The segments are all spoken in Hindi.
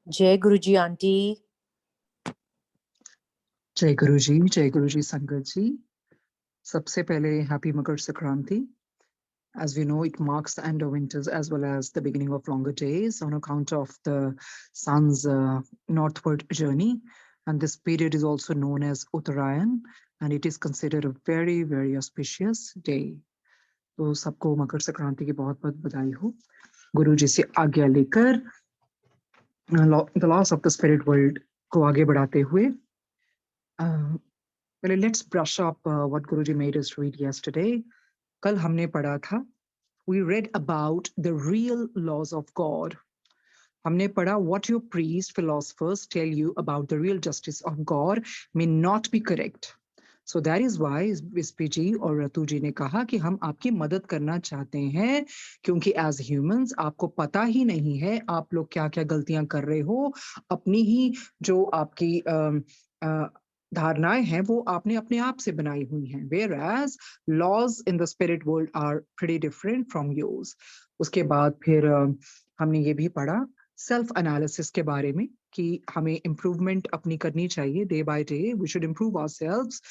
जय गुरु जी आंटी। जय गुरु जी संगत जी। सबसे पहले happy Makar Sankranti. As we know, it marks the end of winters as well as the beginning of longer days on account of the sun's northward journey. And this period is also known as Uttarayan, and it is considered a very, very auspicious day. तो सबको मकर संक्रांति की बहुत-बहुत बधाई हो। गुरु जी से आज्ञा लेकर the laws of the spirit world को आगे बढ़ाते हुए well, let's brush up what Guruji made us read yesterday. कल हमने पढ़ा था, we read about the real laws of God. हमने पढ़ा what your priest philosophers tell you about the real justice of God may not be correct. So that is why विस्पी जी और रतु जी ने कहा कि हम आपकी मदद करना चाहते हैं क्योंकि as humans आपको पता ही नहीं है आप लोग क्या-क्या गलतियां कर रहे हो, अपनी ही जो आपकी धारणाएं हैं वो आपने अपने आप से बनाई हुई हैं, whereas laws in the spirit world are pretty different from yours. उसके बाद फिर हमने ये भी पढ़ा सेल्फ एनालिसिस के बारे में कि हमें इम्प्रूवमेंट अपनी करनी चाहिए day by day, we should improve ourselves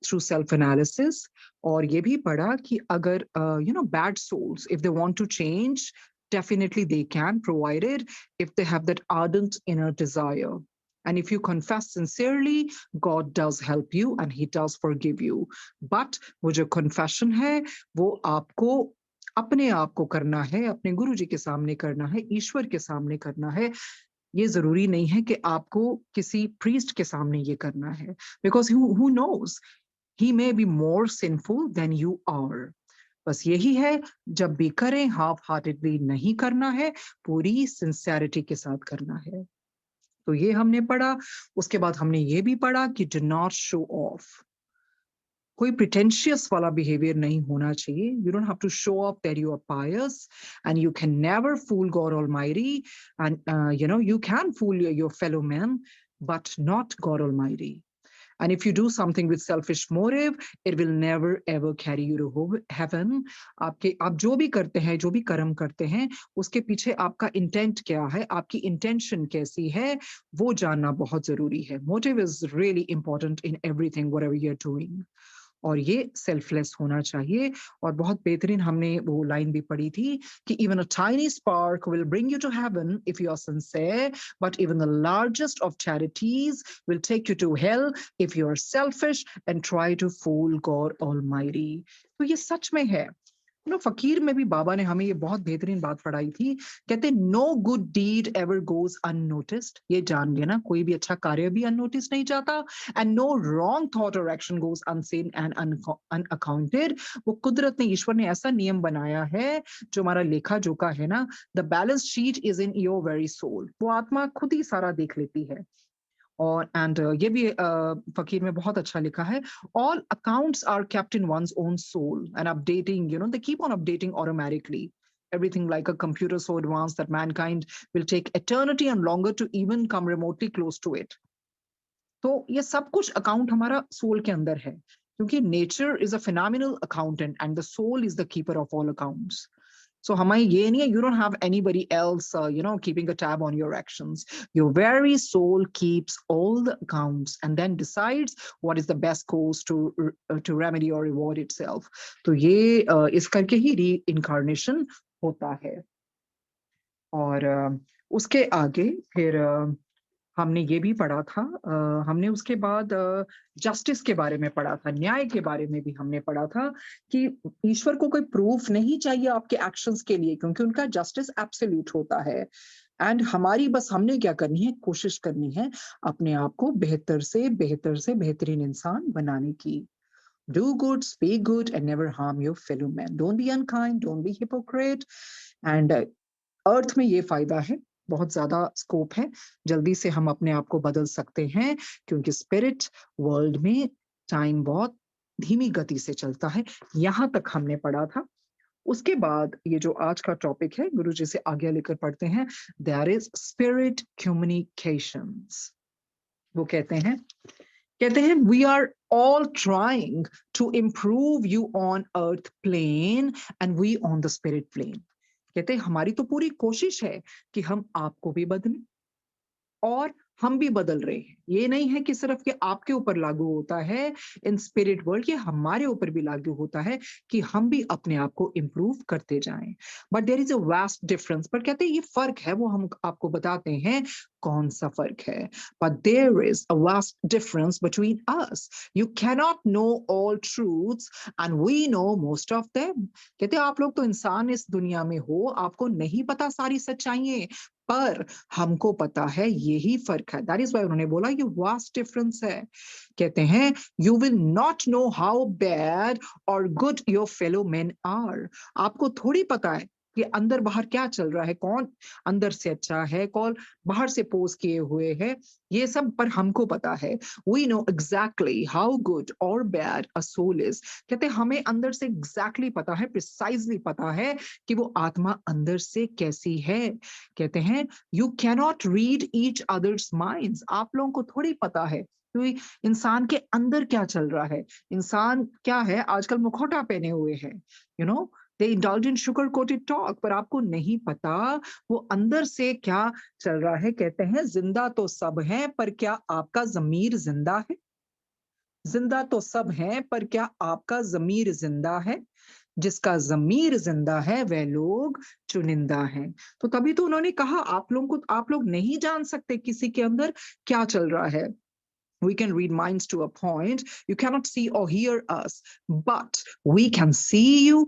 through self analysis. और ये भी पढ़ा कि अगर bad souls if they want to change definitely they can, provided if they have that ardent inner desire. And if you confess sincerely, God does help you and he does forgive you. But वो जो confession है वो आपको अपने आप को करना है, अपने गुरु जी के सामने करना है, ईश्वर के सामने करना है। ये जरूरी नहीं है कि आपको किसी प्रीस्ट के सामने ये करना है, because who knows he may be more sinful than you are. बस यही है, जब भी करें हाफ हार्टेडली नहीं करना है, पूरी सिंसेरिटी के साथ करना है। तो ये हमने पढ़ा। उसके बाद हमने ये भी पढ़ा कि डू नॉट शो ऑफ, कोई प्रिटेंशियस वाला बिहेवियर नहीं होना चाहिए। You don't have to show off that you are pious and you can never fool God almighty and you can fool your fellow man but not God Almighty. And if you do something with selfish motive, it will never ever carry you to heaven. आप जो भी करते हैं, जो भी कर्म करते हैं, उसके पीछे आपका इंटेंट क्या है, आपकी इंटेंशन कैसी है, वो जानना बहुत जरूरी है। Motive is really important in everything whatever you are doing. और ये सेल्फलेस होना चाहिए। और बहुत बेहतरीन हमने वो लाइन भी पढ़ी थी कि even a tiny spark will bring you to heaven if you are sincere, but even the largest of charities will take you to hell if you are selfish and try to fool God almighty. तो ये सच में है। फकीर में भी बाबा ने हमें ये बहुत बेहतरीन बात पढ़ाई थी। कहते no good deed ever goes unnoticed. ये जान लेना, कोई भी अच्छा कार्य भी अननोटिस नहीं जाता। एंड नो रॉन्ग थॉट और action goes unseen and unaccounted. वो कुदरत ने, ईश्वर ने ऐसा नियम बनाया है, जो हमारा लेखा जोखा है ना, the balance sheet is in your very soul. वो आत्मा खुद ही सारा देख लेती है। और एंड ये भी फकीर में बहुत अच्छा लिखा है, all accounts are kept in one's own soul and updating, they keep on updating automatically, everything like a computer so advanced that mankind will take eternity and longer to even come remotely close to it. तो ये सब कुछ अकाउंट हमारा सोल के अंदर है, क्योंकि nature is a phenomenal accountant and the soul is the keeper of all accounts. So हमारी ये नहीं है, you don't have anybody else, keeping a tab on your actions. Your very soul keeps all the accounts and then decides what is the best course to remedy or reward itself. तो ये इस करके ही reincarnation होता है। और उसके आगे फिर हमने ये भी पढ़ा था, हमने उसके बाद जस्टिस के बारे में पढ़ा था, न्याय के बारे में भी हमने पढ़ा था कि ईश्वर को कोई प्रूफ नहीं चाहिए आपके एक्शंस के लिए, क्योंकि उनका जस्टिस एब्सोल्यूट होता है। एंड हमारी बस हमने क्या करनी है, कोशिश करनी है अपने आप को बेहतर से बेहतरीन इंसान बनाने की। Do good, speak good, and never harm your fellow man. Don't be unkind, don't be hypocrite. And अर्थ में ये फायदा है, बहुत ज्यादा स्कोप है, जल्दी से हम अपने आप को बदल सकते हैं, क्योंकि स्पिरिट वर्ल्ड में टाइम बहुत धीमी गति से चलता है। यहां तक हमने पढ़ा था। उसके बाद ये जो आज का टॉपिक है, गुरु जी से आगे लेकर पढ़ते हैं, देयर इज स्पिरिट कम्युनिकेशंस। वो कहते हैं we are all trying to improve you on earth plane and we on the spirit plane. कहते हैं हमारी तो पूरी कोशिश है कि हम आपको भी बदलें, और हम भी बदल रहे हैं। ये नहीं है कि सिर्फ कि आपके ऊपर लागू होता है इन स्पिरिट वर्ल्ड, ये हमारे ऊपर भी लागू होता है कि हम भी अपने आप को इम्प्रूव करते जाएं। But there is a vast difference. पर कहते हैं ये फर्क है, वो हम आपको बताते हैं कौन सा फर्क है। But there is a vast difference between us. You cannot know all truths and we know most of them. कहते हैं आप लोग तो इंसान इस दुनिया में हो, आपको नहीं पता सारी सच्चाइयां, पर हमको पता है। यही फर्क है। दैट इज वाई उन्होंने बोला ये वास्ट डिफरेंस है। कहते हैं you will not know how bad और good your fellow man are. आपको थोड़ी पता है कि अंदर बाहर क्या चल रहा है, कौन अंदर से अच्छा है, कौन बाहर से पोज किए हुए है, ये सब पर हमको पता है। We know exactly how good और बैड अ सोल इज। कहते हमें अंदर से एग्जैक्टली पता है, प्रिसाइजली पता है कि वो आत्मा अंदर से कैसी है। कहते हैं you cannot read each others minds. आप लोगों को थोड़ी पता है कि इंसान के अंदर क्या चल रहा है। इंसान क्या है, आजकल मुखौटा पहने हुए है, you know they indulge in sugar coated talk, पर आपको नहीं पता वो अंदर से क्या चल रहा है। कहते हैं जिंदा तो सब है, पर क्या आपका जमीर जिंदा है। जिंदा तो सब है, पर क्या आपका जमीर जिंदा है। जिसका जमीर जिंदा है वह लोग चुनिंदा हैं। तो तभी तो उन्होंने कहा आप लोगों को, आप लोग नहीं जान सकते किसी के अंदर क्या चल रहा है। We can read minds to a point. You cannot see or hear us, but we can see you,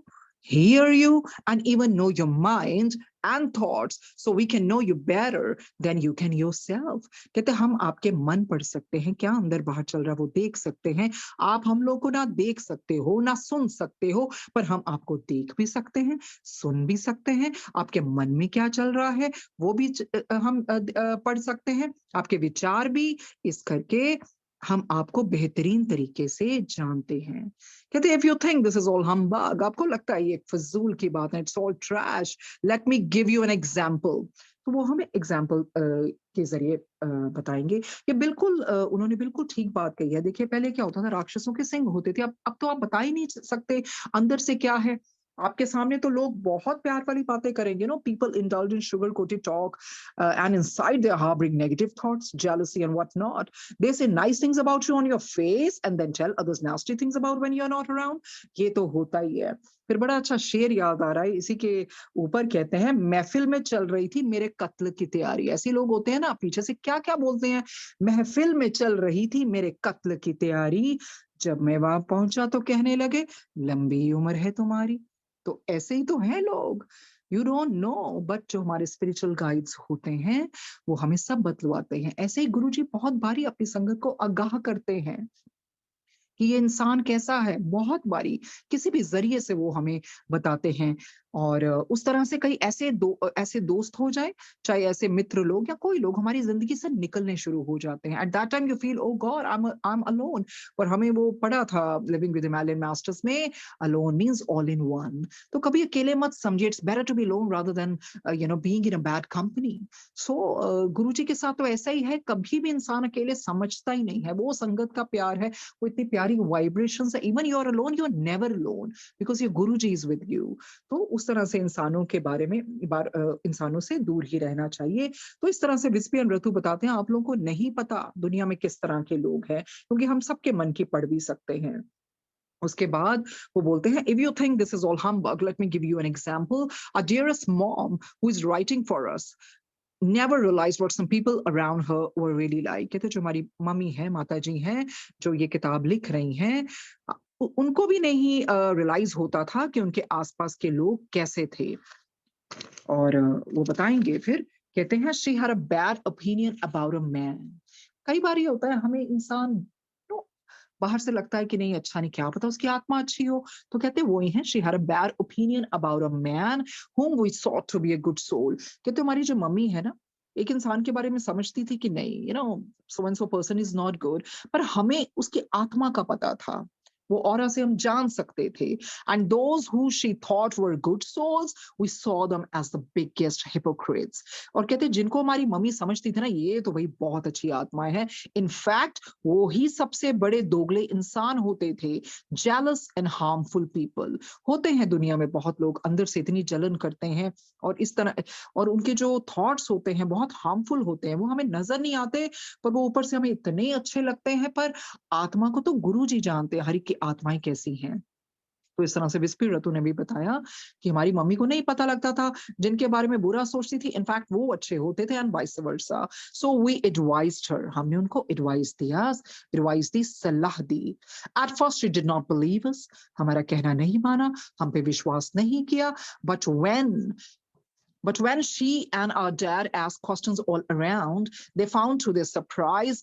hear you, and even know your mind and thoughts. So we can know you better than you can yourself. कहते हम आपके मन पढ़ सकते हैं, क्या अंदर बाहर चल रहा है वो देख सकते हैं। आप हम लोग को ना देख सकते हो ना सुन सकते हो, पर हम आपको देख भी सकते हैं, सुन भी सकते हैं। आपके मन में क्या चल रहा है वो भी हम पढ़ सकते हैं, आपके विचार भी। इस करके हम आपको बेहतरीन तरीके से जानते हैं। कहते हैं if you think this is all humbug, आपको लगता है ये एक फजूल की बात है, it's all trash, let me give you an example. तो वो हमें एग्जांपल के जरिए बताएंगे। ये बिल्कुल उन्होंने बिल्कुल ठीक बात कही है। देखिए पहले क्या होता था, राक्षसों के सिंग होते थे, अब तो आप बता ही नहीं सकते अंदर से क्या है। आपके सामने तो लोग बहुत प्यार वाली बातें करेंगे, no people indulge in sugar coated talk and inside they are harbouring negative thoughts, jealousy and what not. They say nice things about you on your face and then tell others nasty things about when you're not around. ये तो होता ही है। फिर बड़ा अच्छा शेर याद आ रहा है इसी के ऊपर। कहते हैं महफिल में चल रही थी मेरे कत्ल की तैयारी। ऐसे लोग होते हैं ना, पीछे से क्या क्या बोलते हैं, महफिल में चल रही थी मेरे कत्ल की तैयारी, जब मैं वहां पहुंचा तो कहने लगे लंबी उम्र है तुम्हारी। तो ऐसे ही तो हैं लोग। यू डोंट नो, बट जो हमारे स्पिरिचुअल गाइड्स होते हैं वो हमें सब बतलवाते हैं। ऐसे ही गुरुजी बहुत बारी अपनी संगत को आगाह करते हैं कि ये इंसान कैसा है, बहुत बारी किसी भी जरिए से वो हमें बताते हैं। और उस तरह से कई ऐसे दोस्त हो जाए, चाहे ऐसे मित्र लोग या कोई लोग हमारी जिंदगी से निकलने शुरू हो जाते हैं। At that time you feel oh God I am alone. पर हमें वो पढ़ा था लिविंग विद हिमालयन मास्टर्स में, alone means all in one. तो कभी अकेले मत समझिए, it's better to be alone rather than being in a bad company. So Guruji के साथ तो ऐसा ही है, कभी भी इंसान अकेले समझता ही नहीं है। वो संगत का प्यार है, वो इतनी प्यारी वाइब्रेशंस है। Even you are alone, you are never alone because your Guruji is with you. तो उस तरह से इंसानों के बारे में इंसानों से दूर ही रहना चाहिए। तो इस तरह से विस्पी एंड ऋतु बताते हैं आप लोगों को नहीं पता दुनिया में किस तरह के लोग हैं, क्योंकि हम सबके मन की पढ़ भी सकते हैं। उसके बाद वो बोलते हैं if you think this is all humbug, let me give you an example. Our dearest mom who is writing for us never realized what some people around her were really like. कहते जो हमारी मम्मी है, माता जी हैं, जो ये किताब लिख रही हैं, उनको भी नहीं रियलाइज होता था कि उनके आसपास के लोग कैसे थे। और वो बताएंगे फिर। कहते हैं she had a bad opinion about a man. कई बार ये होता है हमें इंसान तो बाहर से लगता है कि नहीं अच्छा नहीं, क्या पता उसकी आत्मा अच्छी हो। तो कहते वही है, she had a bad opinion about a man whom we sought to be a good soul. कहते हमारी जो मम्मी है ना, एक इंसान के बारे में समझती थी कि नहीं, so and so person is not good, पर हमें उसकी आत्मा का पता था। वो ऑरा से हम जान सकते थे। And those who she thought were good souls, we saw them as the biggest hypocrites. और कहते जिनको हमारी मम्मी समझती थी ना, ये तो भाई बहुत अच्छी आत्माएं हैं, इनफैक्ट वो ही सबसे बड़े दोगले इंसान होते थे। जेलस एंड हार्मफुल पीपल होते हैं दुनिया में, बहुत लोग अंदर से इतनी जलन करते हैं और इस तरह, और उनके जो थॉट्स होते हैं बहुत हार्मफुल होते हैं। वो हमें नजर नहीं आते, पर वो ऊपर से हमें इतने अच्छे लगते हैं। पर आत्मा को तो गुरु जी जानते हैं हर एक की आत्माएं कैसी हैं। तो इस तरह से विस्पी रतु ने भी बताया कि हमारी मम्मी को नहीं पता लगता था, जिनके बारे में बुरा सोचती थी इनफैक्ट वो अच्छे होते थे, and vice versa. So we advised her, हमने उनको एडवाइस दी, सलाह दी। At first she did not believe us, हमारा कहना नहीं माना, हम पे विश्वास नहीं किया। But when she and our dad asked questions all around, they found to their surprise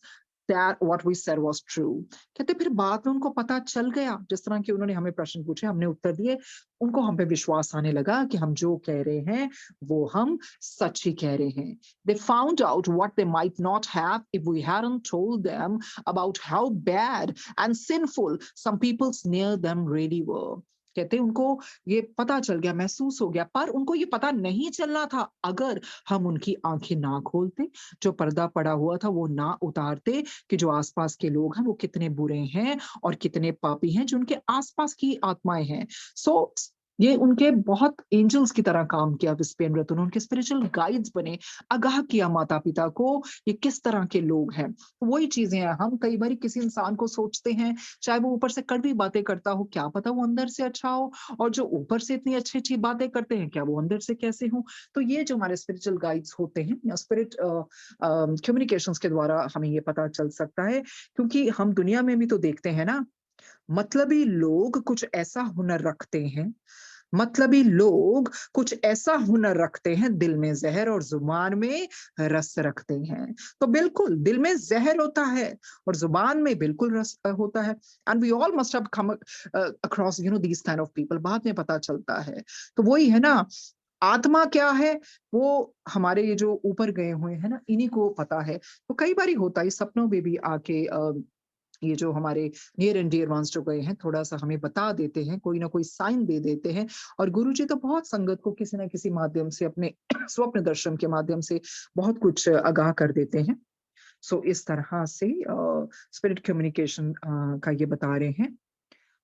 that what we said was true. कहते फिर बाद में उनको पता चल गया, जिस तरह कि उन्होंने हमें प्रश्न पूछे, हमने उत्तर दिए, उनको हम पे विश्वास आने लगा कि हम जो कह रहे हैं वो हम सच ही कह रहे हैं. They found out what they might not have if we hadn't told them about how bad and sinful some people's near them really were. कहते उनको ये पता चल गया, महसूस हो गया, पर उनको ये पता नहीं चलना था अगर हम उनकी आंखें ना खोलते, जो पर्दा पड़ा हुआ था वो ना उतारते, कि जो आसपास के लोग हैं वो कितने बुरे हैं और कितने पापी हैं, जो उनके आसपास की आत्माएं हैं। सो ये उनके बहुत एंजल्स की तरह काम किया विस्पेन रतन, उनके स्पिरिचुअल गाइड्स बने, आगाह किया माता पिता को ये किस तरह के लोग हैं। वही चीजें हैं, हम कई बार किसी इंसान को सोचते हैं, चाहे वो ऊपर से कड़वी बातें करता हो, क्या पता वो अंदर से अच्छा हो, और जो ऊपर से इतनी अच्छी अच्छी बातें करते हैं, क्या वो अंदर से कैसे हो। तो ये जो हमारे स्पिरिचुअल गाइड्स होते हैं या स्पिरिट कम्युनिकेशंस के द्वारा हमें ये पता चल सकता है, क्योंकि हम दुनिया में भी तो देखते हैं ना, मतलबी लोग कुछ ऐसा हुनर रखते हैं, मतलबी लोग कुछ ऐसा हुनर रखते हैं, दिल में जहर और जुबान में रस रखते हैं। तो बिल्कुल दिल में जहर होता है और जुबान में बिल्कुल रस होता है। And we all must have come across these kind of people, बाद में पता चलता है। तो वही है ना, आत्मा क्या है वो हमारे ये जो ऊपर गए हुए हैं ना, इन्हीं को पता है। तो कई बार होता है सपनों में भी आके ये जो हमारे नियर एंड डियर वंस जो गए हैं, थोड़ा-सा हमें बता देते हैं, कोई ना कोई साइन दे देते हैं। और गुरुजी तो बहुत संगत को किसी न किसी माध्यम से, अपने स्वप्न दर्शन के माध्यम से बहुत कुछ आगाह कर देते हैं। सो इस तरह से स्पिरिट कम्युनिकेशन का ये बता रहे हैं।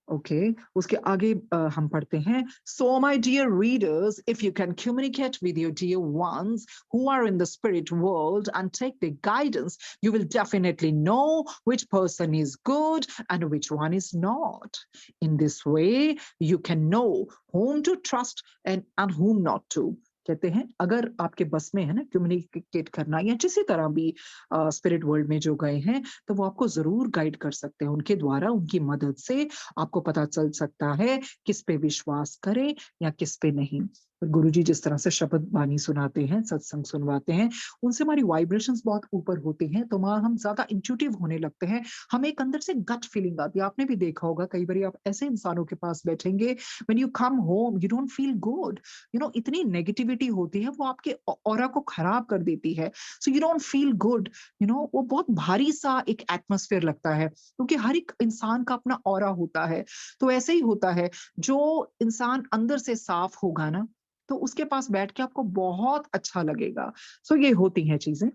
ओके, उसके आगे हम पढ़ते हैं, so my dear readers, if you can communicate with your dear ones who are in the spirit world and take the guidance, you will definitely know which person is good and which one is not. In this way, you can know whom to trust and whom not to. कहते हैं अगर आपके बस में है ना कम्युनिकेट करना, या किसी तरह भी स्पिरिट वर्ल्ड में जो गए हैं, तो वो आपको जरूर गाइड कर सकते हैं। उनके द्वारा, उनकी मदद से आपको पता चल सकता है किस पे विश्वास करें या किस पे नहीं। गुरुजी जिस तरह से शब्द वाणी सुनाते हैं, सत्संग सुनवाते हैं, उनसे हमारी वाइब्रेशंस बहुत ऊपर होती हैं, तो वहां हम ज्यादा इंट्यूटिव होने लगते हैं। हमें एक अंदर से गट फीलिंग आती है। आपने भी देखा होगा कई बार आप ऐसे इंसानों के पास बैठेंगे, when you come home you don't feel good, इतनी नेगेटिविटी होती है, वो आपके ऑरा को खराब कर देती है। So you don't feel good, वो बहुत भारी सा एक एटमोस्फेयर लगता है, क्योंकि हर एक इंसान का अपना ऑरा होता है। तो ऐसे ही होता है, जो इंसान अंदर से साफ होगा ना, तो उसके पास बैठ के आपको बहुत अच्छा लगेगा। सो ये होती हैं चीजें।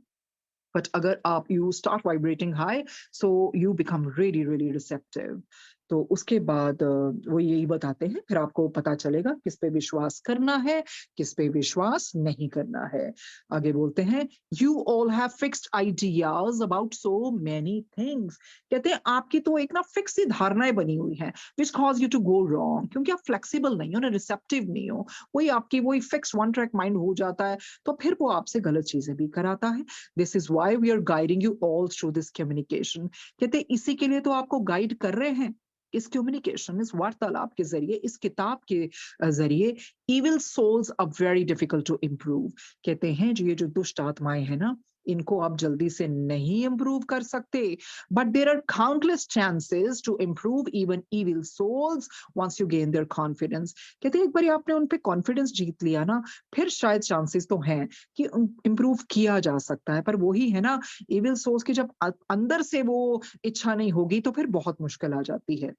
बट अगर आप you start vibrating high, so you become really really receptive. तो उसके बाद वो यही बताते हैं, फिर आपको पता चलेगा किस पे विश्वास करना है, किस पे विश्वास नहीं करना है। आगे बोलते हैं, you all have fixed ideas about so many things. कहते हैं आपकी तो एक ना फिक्स सी धारणाएं बनी हुई हैं, which cause you to go wrong, क्योंकि आप फ्लेक्सिबल नहीं हो ना, रिसेप्टिव नहीं हो। वही आपकी वही फिक्स वन ट्रैक माइंड हो जाता है, तो फिर वो आपसे गलत चीजें भी कराता है। This is why we are guiding you all through this communication. कहते इसी के लिए तो आपको गाइड कर रहे हैं, इस कम्युनिकेशन, इस वार्तालाप के जरिए, इस किताब के जरिए। Evil souls are very difficult to improve. कहते हैं जो ये जो दुष्ट आत्माएं हैं ना, इनको आप जल्दी से नहीं इम्प्रूव कर सकते, but there are countless chances to improve even evil souls once you gain their confidence. कहते हैं एक बार आपने उन पे कॉन्फिडेंस जीत लिया ना, फिर शायद चांसेस तो हैं कि इम्प्रूव किया जा सकता है। पर वही है ना, इविल सोल्स की जब अंदर से वो इच्छा नहीं होगी, तो फिर बहुत मुश्किल आ जाती है।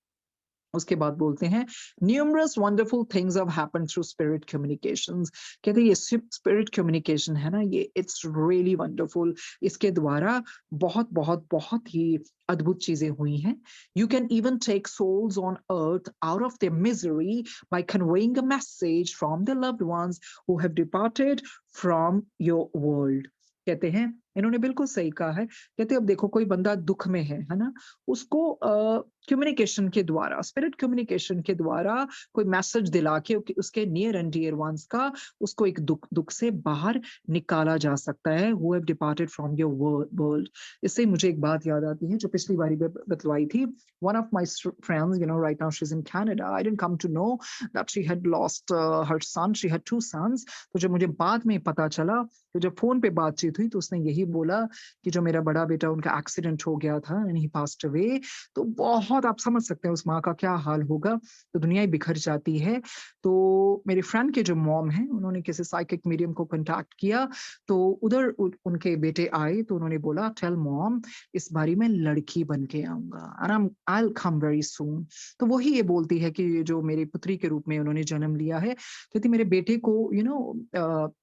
उसके बाद बोलते हैं numerous wonderful things have happened through spirit communications. कहते हैं ये स्पिरिट कम्युनिकेशन है ना, ये इट्स रियली वंडरफुल। इसके द्वारा बहुत बहुत बहुत ही अद्भुत चीजें हुई हैं। You can even take souls on earth out of their misery by conveying a message from their loved ones who have departed from your world। कहते हैं इन्होंने बिल्कुल सही कहा है। कहते हैं अब देखो कोई बंदा दुख में है ना, उसको कम्युनिकेशन के द्वारा, स्पिरिट कम्युनिकेशन के द्वारा कोई मैसेज दिला के उसके नियर एंड डियर वंस का उसको एक दुख दुख से बाहर निकाला जा सकता है। Who have departed from your world. इससे मुझे एक बात याद आती है जो पिछली बारी बतलाई थी। One of my friends, right now she is in Canada. I didn't come to know that she had lost her son. She had 2 sons. तो जब मुझे बाद में पता चला, तो जब फोन पे बातचीत हुई, तो उसने यही बोला कि जो मेरा बड़ा बेटा, उनका एक्सीडेंट हो गया था एंड ही पास्ड अवे। तो बहुत आप समझ सकते हैं उस माँ का क्या हाल होगा। तो दुनिया ही बिखर जाती है। तो मेरे फ्रेंड के जो मॉम हैं, उन्होंने किसी साइकिक मीडियम को कांटेक्ट किया। तो उधर उनके बेटे आए, तो उन्होंने बोला टेल मॉम इस बारी मैं लड़की बन के आऊंगा and I will come very soon. तो वही ये बोलती है कि जो मेरी पुत्री के रूप में उन्होंने जन्म लिया है, कहती मेरे बेटे को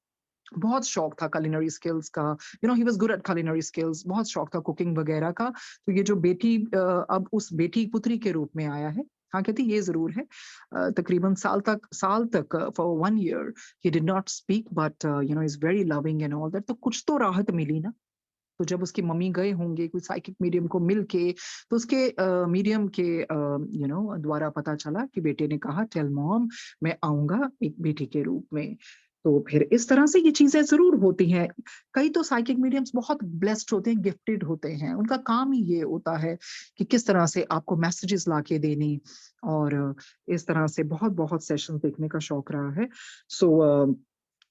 बहुत शौक था कुलिनरी स्किल्स का। He was good at culinary skills. बहुत शौक था कुकिंग वगैरह का। तो ये जो बेटी अब उस बेटी पुत्री के रूप में आया है। हाँ, कहती ये जरूर है। तकरीबन साल तक for 1 year he did not speak, but is very loving and all that. तो कुछ तो राहत मिली ना। तो जब उसकी मम्मी गए होंगे कोई साइकिक मीडियम को मिलके, तो उसके मीडियम के द्वारा पता चला कि बेटे ने कहा टेल मॉम मैं आऊंगा एक बेटी के रूप में। तो फिर इस तरह से ये चीजें जरूर होती हैं। कई तो साइकिक मीडियम्स बहुत ब्लेस्ड होते हैं, गिफ्टेड होते हैं। उनका काम ही ये होता है कि किस तरह से आपको मैसेजेस लाके देने, और इस तरह से बहुत बहुत सेशन देखने का शौक रहा है। सो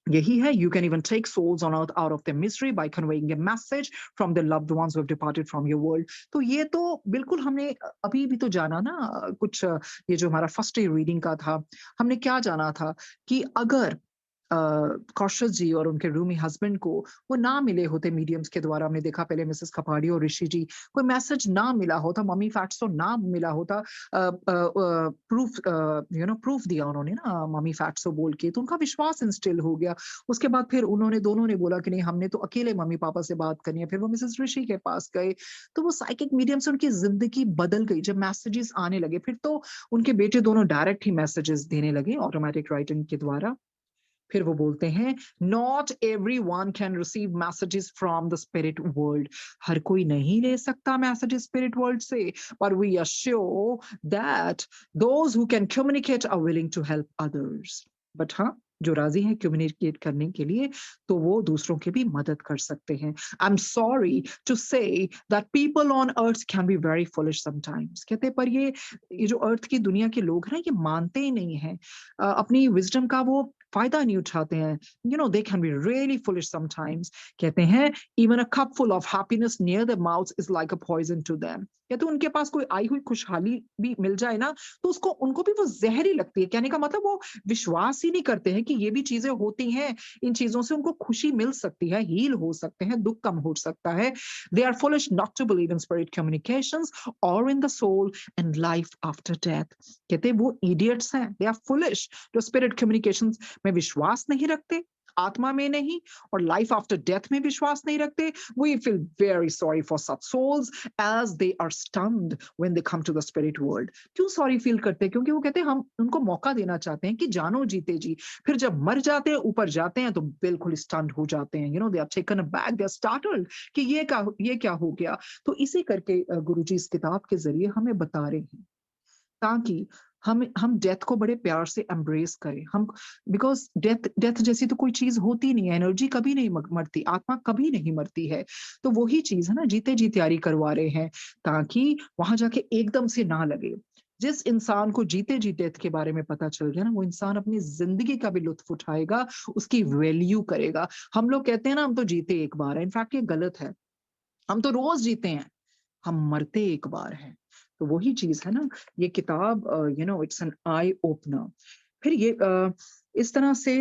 यही है, you can even take souls on earth out of their misery by conveying a message from the loved ones who have departed from your world। तो ये तो बिल्कुल हमने अभी भी तो जाना ना। कुछ ये जो हमारा फर्स्ट डे रीडिंग का था, हमने क्या जाना था कि अगर कौशल जी और उनके रूमी हस्बैंड को वो ना मिले होते मीडियम्स के द्वारा, हमने देखा पहले मिसेस कपाड़ी और ऋषि जी, कोई मैसेज ना मिला होता, मम्मी फैक्ट्स तो ना मिला होता, प्रूफ प्रूफ दिया उन्होंने ना मम्मी फैक्ट्स को बोल के, तो उनका विश्वास इंस्टिल हो गया। उसके बाद फिर उन्होंने दोनों ने बोला कि नहीं, हमने तो अकेले मम्मी पापा से बात करनी है। फिर वो मिसेस ऋषि के पास गए, तो वो साइकिक मीडियम से उनकी जिंदगी बदल गई। जब मैसेजेस आने लगे, फिर तो उनके बेटे दोनों डायरेक्ट ही मैसेजेस देने लगे ऑटोमेटिक राइटिंग के द्वारा। फिर वो बोलते हैं not every one can receive messages from the spirit world. हर कोई नहीं ले सकता मैसेजेस स्पिरिट वर्ल्ड से, पर we are sure that those who can communicate are willing to help others. But हाँ, जो राजी हैं कम्युनिकेट करने के लिए, तो वो दूसरों की भी मदद कर सकते हैं। I am sorry to say that people on earth can be very foolish sometimes. कहते पर ये जो अर्थ की दुनिया के लोग हैं ना, ये मानते ही नहीं है, अपनी विजडम का वो फायदा नहीं उठाते हैं। They can be really foolish sometimes. कहते हैं even a cup full of happiness near the mouth is like a poison to them. कहते उनके पास कोई आई हुई खुशहाली भी मिल जाए ना, तो उनको भी वो जहरी लगती है। कहने का मतलब वो विश्वास ही नहीं करते हैं कि ये भी चीजें होती हैं, इन चीजों से उनको खुशी मिल सकती है, हील हो सकते हैं, दुख कम हो सकता है। They are foolish not to believe in spirit communications और in the soul and life after death. कहते वो इडियट्स हैं, दे आर फुलिश जो स्पिरिट कम्युनिकेशंस में विश्वास नहीं रखते, आत्मा में नहीं, और लाइफ आफ्टर डेथ में विश्वास नहीं रखते। We feel very sorry for such souls as they are stunned when they come to the spirit world. क्यों सॉरी फील करते हैं? क्योंकि वो कहते हैं हम उनको मौका देना चाहते हैं कि जानो जीते जी। फिर जब मर जाते हैं, ऊपर जाते हैं, तो बिल्कुल स्टन्ड हो जाते हैं। They are taken aback, they are startled कि ये क्या हो गया। तो इसी करके गुरुजी इस किताब के जरिए हमें बता रहे हैं, ताकि हम डेथ को बड़े प्यार से एम्ब्रेस करें। हम बिकॉज डेथ डेथ जैसी तो कोई चीज होती नहीं है। एनर्जी कभी नहीं मरती, आत्मा कभी नहीं मरती है। तो वही चीज है ना, जीते जी तैयारी करवा रहे हैं, ताकि वहां जाके एकदम से ना लगे। जिस इंसान को जीते जी डेथ के बारे में पता चल गया ना, वो इंसान अपनी जिंदगी का भी लुत्फ उठाएगा, उसकी वैल्यू करेगा। हम लोग कहते हैं ना हम तो जीते एक बार है, इनफैक्ट ये गलत है। हम तो रोज जीते हैं, हम मरते एक बार हैं। तो वही चीज है ना, ये किताब इट्स एन आई ओपनर। फिर ये इस तरह से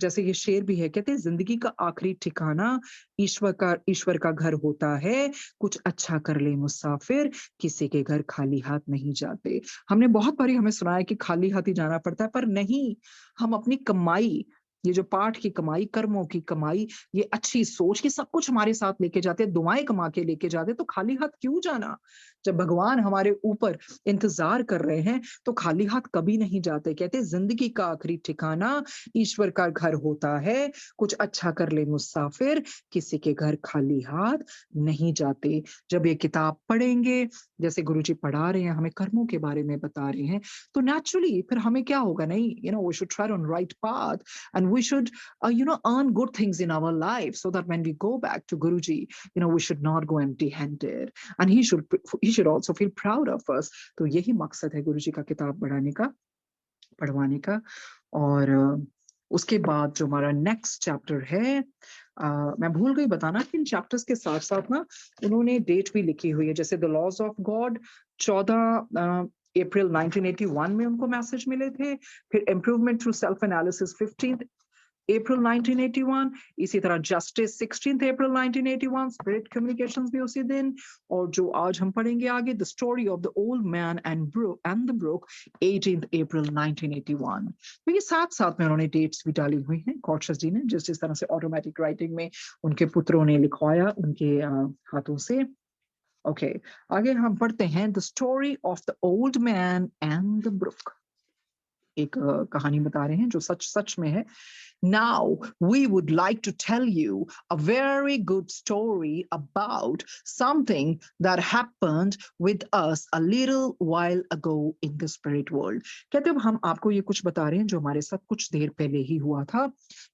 जैसे ये शेर भी है, कहते हैं जिंदगी का आखिरी ठिकाना ईश्वर का घर होता है, कुछ अच्छा कर ले मुसाफिर, किसी के घर खाली हाथ नहीं जाते। हमने बहुत बारी हमें सुना है कि खाली हाथ ही जाना पड़ता है, पर नहीं, हम अपनी कमाई, ये जो पाठ की कमाई, कर्मों की कमाई, ये अच्छी सोच, ये सब कुछ हमारे साथ लेके जाते हैं, दुआएं कमा के लेके जाते हैं, तो खाली हाथ क्यों जाना? जब भगवान हमारे ऊपर इंतजार कर रहे हैं, तो खाली हाथ कभी नहीं जाते। कहते हैं जिंदगी का आखिरी ठिकाना ईश्वर का घर होता है, कुछ अच्छा कर ले मुसाफिर, किसी के घर खाली हाथ नहीं जाते। जब ये किताब पढ़ेंगे, जैसे गुरुजी पढ़ा रहे हैं, हमें कर्मों के बारे में बता रहे हैं, तो नेचुरली फिर हमें क्या होगा, नहीं, we should try on right path and we should earn good things in our life so that when we go back to Guruji, we should not go empty handed, and he should also feel proud of us. तो यही मकसद है गुरुजी का किताब पढ़वाने का। और उसके बाद जो हमारा नेक्स्ट चैप्टर है, मैं भूल गई बताना कि इन चैप्टर्स के साथ साथ ना उन्होंने डेट भी लिखी हुई है, जैसे द लॉज ऑफ गॉड 14 अप्रैल 1981 में उनको मैसेज मिले थे, फिर इम्प्रूवमेंट थ्रू सेल्फ एनालिसिस 15 अप्रैल 1981, इसी तरह जस्टिस 16 अप्रैल 1981, स्पिरिट कम्युनिकेशंस भी उसी दिन, और जो आज हम पढ़ेंगे आगे, the story of the old man and the brook 18 April 1981। तो ये साथ साथ में उन्होंने डेट्स भी डाली हुई हैं कॉर्शस जी ने, जिस जिस तरह से ऑटोमेटिक राइटिंग में उनके पुत्रों ने लिखवाया उनके हाथों से। ओके, आगे हम पढ़ते हैं the story of the old man and the brook. एक कहानी बता रहे हैं जो सच सच में है। Now, we would like to tell you a very good story about something that happened with us a little while ago in the spirit world. कहते हैं हम आपको ये कुछ बता रहे हैं जो हमारे साथ कुछ देर पहले ही हुआ था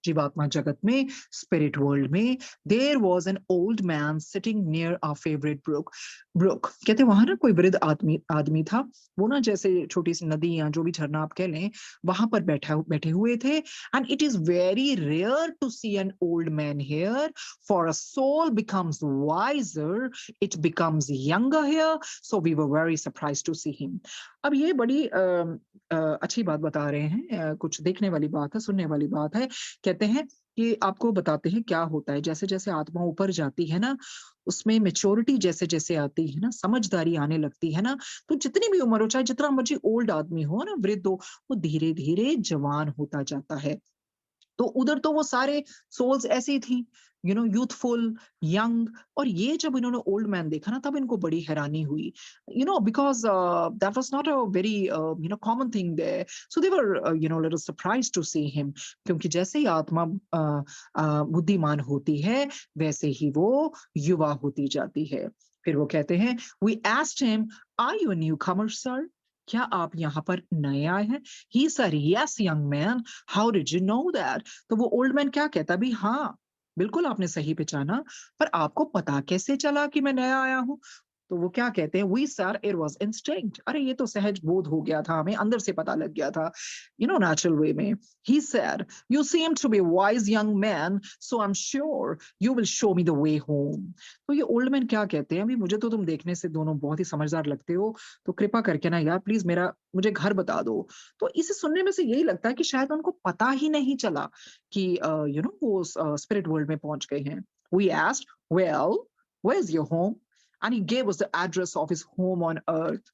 जीवात्मा जगत में, spirit world में। There was an old man sitting near our favorite brook. कहते हैं वहां ना कोई वृद्ध आदमी था, वो ना जैसे छोटी सी नदी या जो भी झरना आप कह लें, वहां पर बैठे हुए थे। And it is very rare to see an old man here, for a soul becomes wiser, it becomes younger here, so we were very surprised to see him. अब ये बड़ी अच्छी बात बता रहे हैं, कुछ देखने वाली बात है, सुनने वाली बात है। कहते हैं कि आपको बताते हैं क्या होता है, जैसे जैसे आत्मा ऊपर जाती है ना, उसमें मेच्योरिटी जैसे जैसे आती है ना, समझदारी आने लगती है ना, तो जितनी भी उम्र हो, चाहे जितना मर्जी ओल्ड आदमी हो ना, वृद्ध हो, वो धीरे धीरे जवान होता जाता है। तो उधर तो वो सारे सोल्स ऐसी थी, यूथफुल, यंग, और ये जब इन्होंने ओल्ड मैन देखा ना, तब इनको बड़ी हैरानी हुई, because that was not a very common thing there, so they were little surprised to see him, क्योंकि जैसे ही आत्मा बुद्धिमान होती है, वैसे ही वो युवा होती जाती है। फिर वो कहते हैं, we asked him, are you a newcomer sir? क्या आप यहाँ पर नए आए हैं? He said, yes, young man. How did you know that? तो वो ओल्ड मैन क्या कहता भी, हाँ, बिल्कुल आपने सही पहचाना, पर आपको पता कैसे चला कि मैं नया आया हूँ? तो वो क्या कहते हैं, we sir, it was instinct. अरे ये तो सहज बोध हो गया था, हमें अंदर से पता लग गया था, natural way में। He said, you seem to be a wise young man, so I'm sure you will show me the way home. तो ये ओल्ड मैन क्या कहते हैं, अभी मुझे तो तुम देखने से दोनों बहुत ही समझदार लगते हो, तो कृपा करके ना यार प्लीज मुझे घर बता दो। तो इसे सुनने में से यही लगता है कि शायद उनको पता ही नहीं चला कि वो स्पिरिट वर्ल्ड में पहुंच गए हैं। We asked, well, where's your home? And he gave us the address of his home on earth.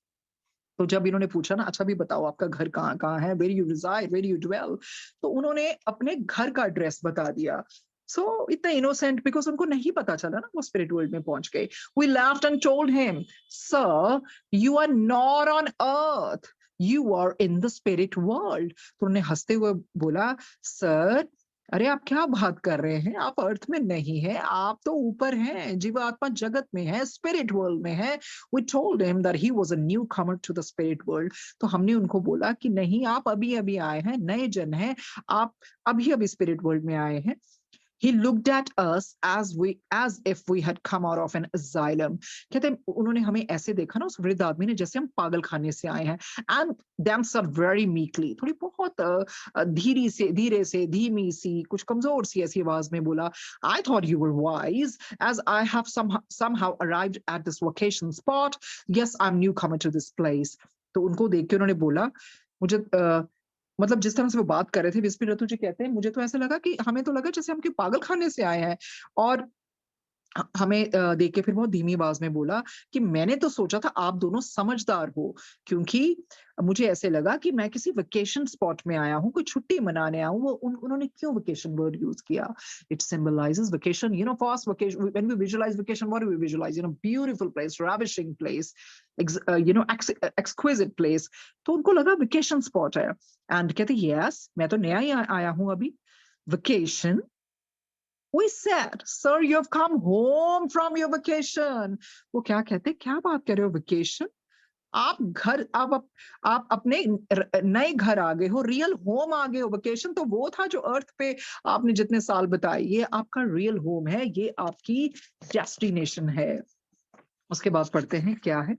तो जब इन्होंने पूछा ना, अच्छा भी बताओ आपका घर कहाँ कहाँ है, where you reside, where you dwell, तो उन्होंने अपने घर का एड्रेस बता दिया। सो इतना इनोसेंट, बिकॉज उनको नहीं पता चला ना, वो स्पिरिट वर्ल्ड में पहुंच गए। We laughed and told him, sir, you are not on earth, you are in the spirit world. तो उन्होंने हंसते हुए बोला, सर, अरे आप क्या बात कर रहे हैं, आप अर्थ में नहीं है, आप तो ऊपर हैं, जीवात्मा जगत में है, स्पिरिट वर्ल्ड में है। We told him that he was a newcomer to the spirit world. तो हमने उनको बोला कि नहीं, आप अभी अभी आए हैं, नए जन हैं, आप अभी अभी स्पिरिट वर्ल्ड में आए हैं। He looked at us as if we had come out of an asylum. कहते हैं उन्होंने हमें ऐसे देखा ना, उस वृद्ध आदमी ने, जैसे हम पागल खाने से आए हैं। And them said very meekly, थोड़ी बहुत धीरे से धीमी सी, कुछ कमजोर सी ऐसी आवाज में बोला, I thought you were wise, as I have somehow arrived at this vacation spot. Yes, I'm newcomer to this place. तो उनको देख के उन्होंने बोला, मुझे मतलब जिस तरह से वो बात कर रहे थे, विस्पी रतु जी कहते हैं, मुझे तो ऐसा लगा कि हमें तो लगा जैसे हम कोई पागल खाने से आए हैं। और हमें देख के फिर बहुत धीमी आवाज में बोला कि मैंने तो सोचा था आप दोनों समझदार हो, क्योंकि मुझे ऐसे लगा कि मैं किसी वेकेशन स्पॉट में आया हूँ, कोई छुट्टी मनाने आया हूँ। वो उन्होंने क्यों वेकेशन वर्ड यूज किया? It symbolises vacation, for us vacation, when we visualise vacation, what do we visualise? Beautiful place, ravishing place, exquisite place. तो उनको लगा वेकेशन स्पॉट है। एंड कहते यस, मैं तो नया ही आया हूँ अभी। Vacation? We said, sir, you have come home from your vacation. वो क्या कहते, क्या बात कर रहे हो वेकेशन? आप घर, आप अपने नए घर आ गए हो, रियल होम आ गए हो। वेकेशन तो वो था जो अर्थ पे आपने जितने साल बताए, ये आपका रियल होम है, ये आपकी डेस्टिनेशन है। उसके बाद पढ़ते हैं क्या है,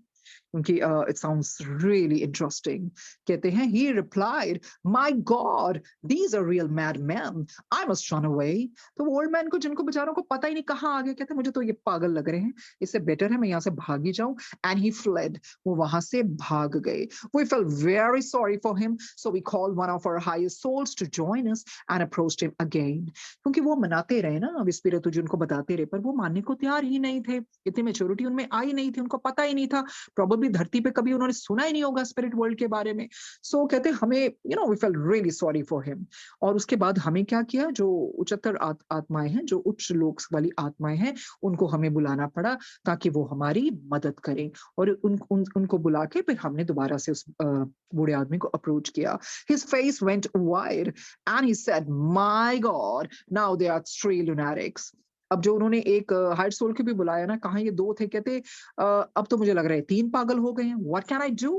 क्योंकि it sounds really interesting. कहते हैं he replied, my God, these are real madmen. I must run away. तो वो ओल्ड मैन को, जिनको बेचारों को पता ही नहीं कहाँ आ गए, कहते हैं मुझे तो ये पागल लग रहे हैं, इससे बेटर है मैं यहाँ से भाग ही जाऊं। And he fled. वो वहां से भाग गए। We felt very sorry for him, so we called one of our highest souls to join us and approached him again. क्योंकि वो मनाते रहे ना, विस्पिरतु जी उनको बताते रहे, पर वो मानने को तैयार ही नहीं थे। इतनी मेच्योरिटी उनमें आई नहीं थी, उनको पता ही नहीं था। प्रोबेबली धरती पे कभी उन्होंने सुना ही नहीं होगा स्पिरिट वर्ल्ड के बारे में। सो कहते हमें, we felt really sorry for him. और उसके बाद हमें क्या किया, जो उच्चतर आत्माएं हैं, जो उच्च लोक वाली आत्माएं हैं, उनको हमें बुलाना पड़ा ताकि वो हमारी मदद करें। और उनको बुला के फिर हमने दोबारा से उस बूढ़े आदमी को अप्रोच किया। His face went wide and he said, "My God, now they are three lunatics." अब जो उन्होंने एक हाइट सोल के भी बुलाया ना, कहा ये दो थे, कहते अब तो मुझे लग रहा है तीन पागल हो गए हैं। What can I do?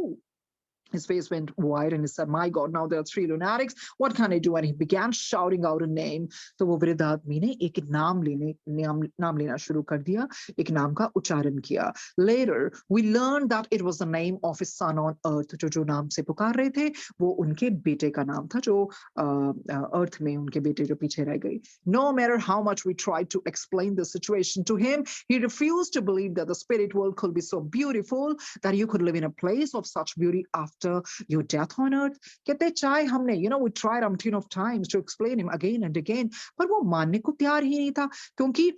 His face went wide and he said, "My God, now there are three lunatics. What can I do?" And he began shouting out a name. तो वो वृद्ध आदमी ने एक नाम लेना शुरू कर दिया, एक नाम का उच्चारण किया। Later, we learned that it was the name of his son on earth. जो नाम से पुकार रहे थे, वो उनके बेटे का नाम था, जो अर्थ में उनके बेटे जो पीछे रह गए। No matter how much we tried to explain the situation to him, he refused to believe that the spirit world could be so beautiful that you could live in a place of such beauty after your death on earth. कहते चाहे हमने, we tried umpteen of times to explain him again and again, पर वो मानने को तैयार ही नहीं था, क्योंकि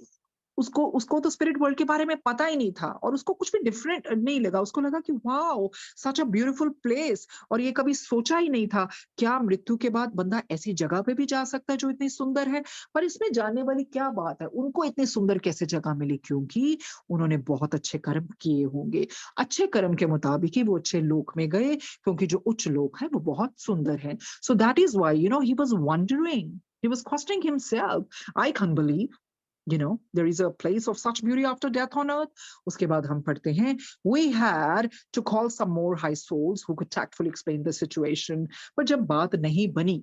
उसको उसको तो स्पिरिट वर्ल्ड के बारे में पता ही नहीं था, और उसको कुछ भी डिफरेंट नहीं लगा। उसको लगा कि wow, such a beautiful place, और ये कभी सोचा ही नहीं था क्या मृत्यु के बाद बंदा ऐसी जगह पे भी जा सकता है जो इतनी सुंदर है। पर इसमें जानने वाली क्या बात है, उनको इतनी सुंदर कैसे जगह मिली? क्योंकि उन्होंने बहुत अच्छे कर्म किए होंगे। अच्छे कर्म के मुताबिक ही वो अच्छे लोक में गए, क्योंकि जो उच्च लोक है वो बहुत सुंदर है। So that is why he was wondering, he was questioning himself. I can't believe there is a place of such beauty after death on earth. Uske baad hum padhte hain, we had to call some more high souls who could tactfully explain the situation. But jab baat nahi bani,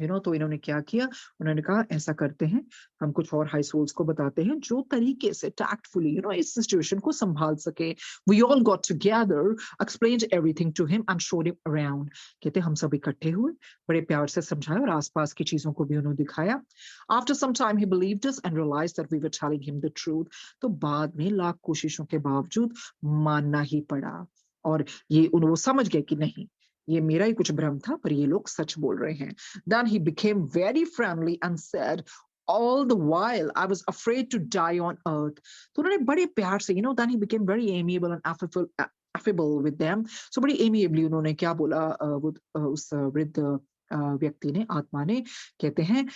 तो इन्होंने क्या किया, उन्होंने कहा ऐसा करते हैं, हम कुछ और हाई सोल्स को बताते हैं जो तरीके से टैक्टफुली इस सिचुएशन को संभाल सके। We all got together, explained everything to him and showed him around. कहते हम सब इकट्ठे हुए, बड़े प्यार से समझाया और आसपास की चीजों को भी उन्होंने दिखाया। After some time he believed us and realised that we were telling him the truth. तो बाद में लाख कोशिशों के बावजूद मानना ही पड़ा, और ये वो समझ गए कि नहीं, ये मेरा ही कुछ भ्रम था, पर ये लोग सच बोल रहे हैं। Then he became very friendly and said, all the while I was afraid to die on earth. तो उन्होंने बड़े प्यार से, then he became very amiable and affable with them. So बड़ी amiably उन्होंने क्या बोला, उस वृद्ध व्यक्ति ने, आत्मा ने, कहते हैं,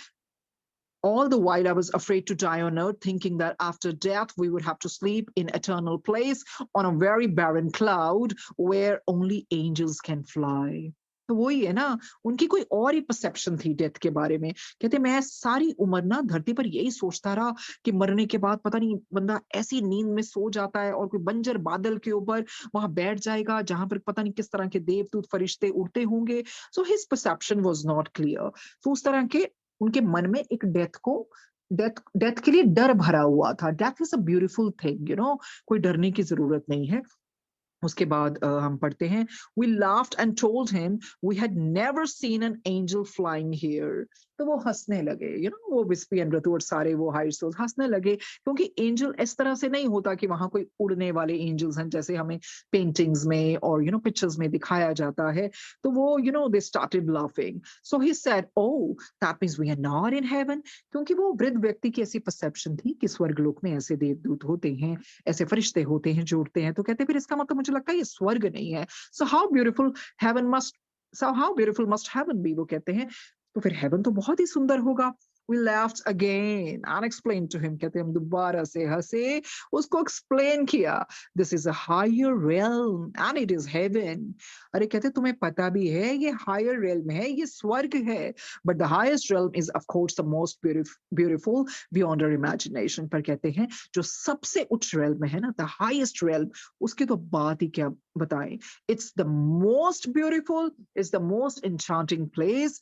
all the while I was afraid to die on earth, thinking that after death we would have to sleep in eternal place on a very barren cloud where only angels can fly. तो वही है ना, उनकी कोई और ही परसेप्शन थी डेथ के बारे में। कहते मैं सारी उम्र ना धरती पर यही सोचता रहा कि मरने के बाद पता नहीं बंदा ऐसी नींद में सो जाता है और कोई बंजर बादल के ऊपर वहां बैठ जाएगा जहां पर पता नहीं किस तरह के देवदूत फरिश्ते उड़ते होंगे। So his perception was not clear. तो उस तरह के उनके मन में एक डेथ के लिए डर भरा हुआ था। Death is a beautiful thing, कोई डरने की जरूरत नहीं है। उसके बाद हम पढ़ते हैं, we laughed and told him we had never seen an angel flying here. तो वो हंसने लगे, वो विस्पी एंड रतू और सारे वो हाई स्कूल हंसने लगे, क्योंकि एंजल इस तरह से नहीं होता कि वहां कोई उड़ने वाले एंजल्स हैं जैसे हमें पेंटिंग्स में और पिक्चर्स में दिखाया जाता है। तो वो they started laughing. So he said, oh, that means we are not in heaven. क्योंकि वो वृद्ध व्यक्ति की ऐसी परसेप्शन थी कि स्वर्गलोक में ऐसे देवदूत होते हैं, ऐसे फरिश्ते होते हैं जो उड़ते हैं। तो कहते फिर इसका मतलब मुझे लगता है ये स्वर्ग नहीं है। So how beautiful heaven must so how beautiful must heaven be, वो कहते हैं तो फिर हेवन तो बहुत ही सुंदर होगा। We laughed again and explained to him, कहते हम दोबारा से हंसे, उसको एक्सप्लेन किया, this is a higher realm and it is heaven. अरे कहते तुम्हें पता भी है ये higher realm है, ये स्वर्ग है, but the highest realm is of course the most beautiful beyond our imagination. पर कहते हैं जो सबसे उच्च realm है ना, the highest realm, उसकी तो बात ही क्या बताएं। It's the most beautiful, it's the most enchanting place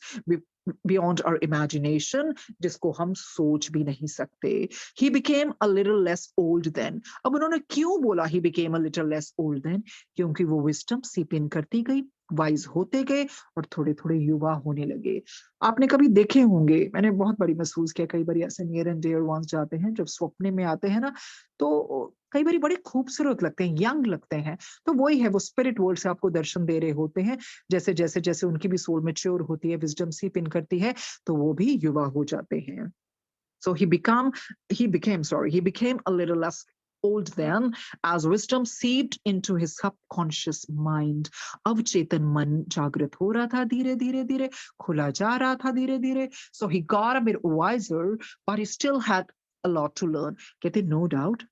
beyond our imagination, जिसको हम सोच भी नहीं सकते। He became a little less old then. अब उन्होंने क्यों बोला he became a little less old then? क्योंकि वो wisdom सीप इन करती गई, वाइज होते गए और थोड़े थोड़े युवा होने लगे। आपने कभी देखे होंगे, मैंने बहुत बड़ी महसूस किया, कई बार ऐसे नियर एंड डियर वंस जाते हैं, जब स्वप्ने में आते हैं ना, तो कई बार बड़े खूबसूरत लगते हैं, यंग लगते हैं। तो वही है, वो स्पिरिट वर्ल्ड से आपको दर्शन दे रहे होते हैं। जैसे जैसे जैसे उनकी भी सोल मैच्योर होती है, विजडम सीप इन करती है, तो वो भी युवा हो जाते हैं। So he became a little less old then as wisdom seeped into his subconscious mind. अब चेतन मन जागृत हो रहा था, धीरे धीरे धीरे खुला जा रहा था, धीरे धीरे। So he got a bit wiser, but he still had a lot to learn. कहते no doubt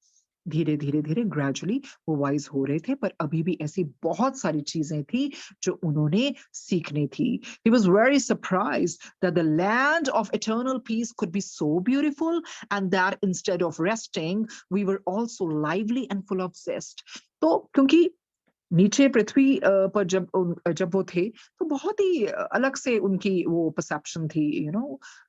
धीरे धीरे धीरे ग्रेजुअली वो वाइज हो रहे थे, पर अभी भी ऐसी बहुत सारी चीजें थी जो उन्होंने सीखनी थी। He was very surprised that the land of eternal peace could be so beautiful and that instead of resting, we were also lively and full of zest. तो क्योंकि नीचे पृथ्वी पर जब वो थे, तो बहुत ही अलग से उनकी वो परसेप्शन थी,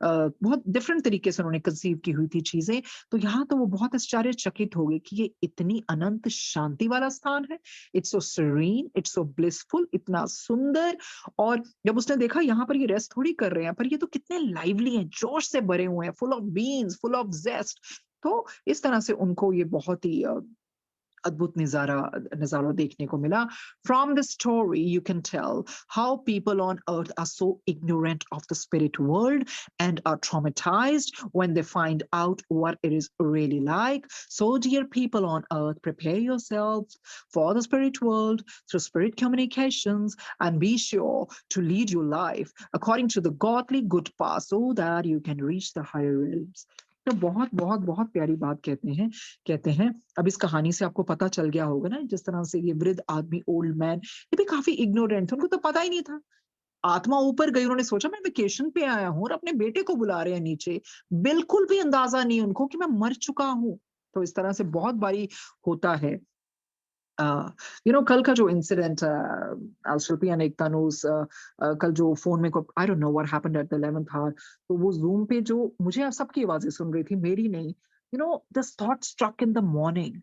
बहुत डिफरेंट तरीके से उन्होंने कंसीव की हुई थी चीजें। तो यहाँ तो वो बहुत आश्चर्यचकित हो गए कि ये इतनी अनंत शांति वाला स्थान है। It's so serene, it's so blissful, इतना सुंदर। और जब उसने देखा यहाँ पर ये रेस्ट थोड़ी कर रहे हैं, पर ये तो कितने लाइवली हैं, जोश से भरे हुए हैं, full of beans, full of jest. तो इस तरह से उनको ये बहुत ही अद्भुत नजारा देखने को मिला। From the story you can tell how people on earth are so ignorant of the spirit world and are traumatized when they find out what it is really like. So dear people on earth, prepare yourselves for the spirit world through spirit communications and be sure to lead your life according to the godly good path so that you can reach the higher realms. तो बहुत बहुत बहुत प्यारी बात कहते हैं। अब इस कहानी से आपको पता चल गया होगा ना, जिस तरह से ये वृद्ध आदमी, ओल्ड मैन, ये भी काफी इग्नोरेंट थे, उनको तो पता ही नहीं था। आत्मा ऊपर गई, उन्होंने सोचा मैं वेकेशन पे आया हूँ और अपने बेटे को बुला रहे हैं नीचे, बिल्कुल भी अंदाजा नहीं उनको कि मैं मर चुका हूँ। तो इस तरह से बहुत बारी होता है। कल का जो incident Shilpi and Ekta news, कल जो फोन में I don't know what happened at the 11th hour, तो वो जूम पे जो मुझे सबकी आवाजें सुन रही थी, मेरी नहीं। This thought struck in the morning,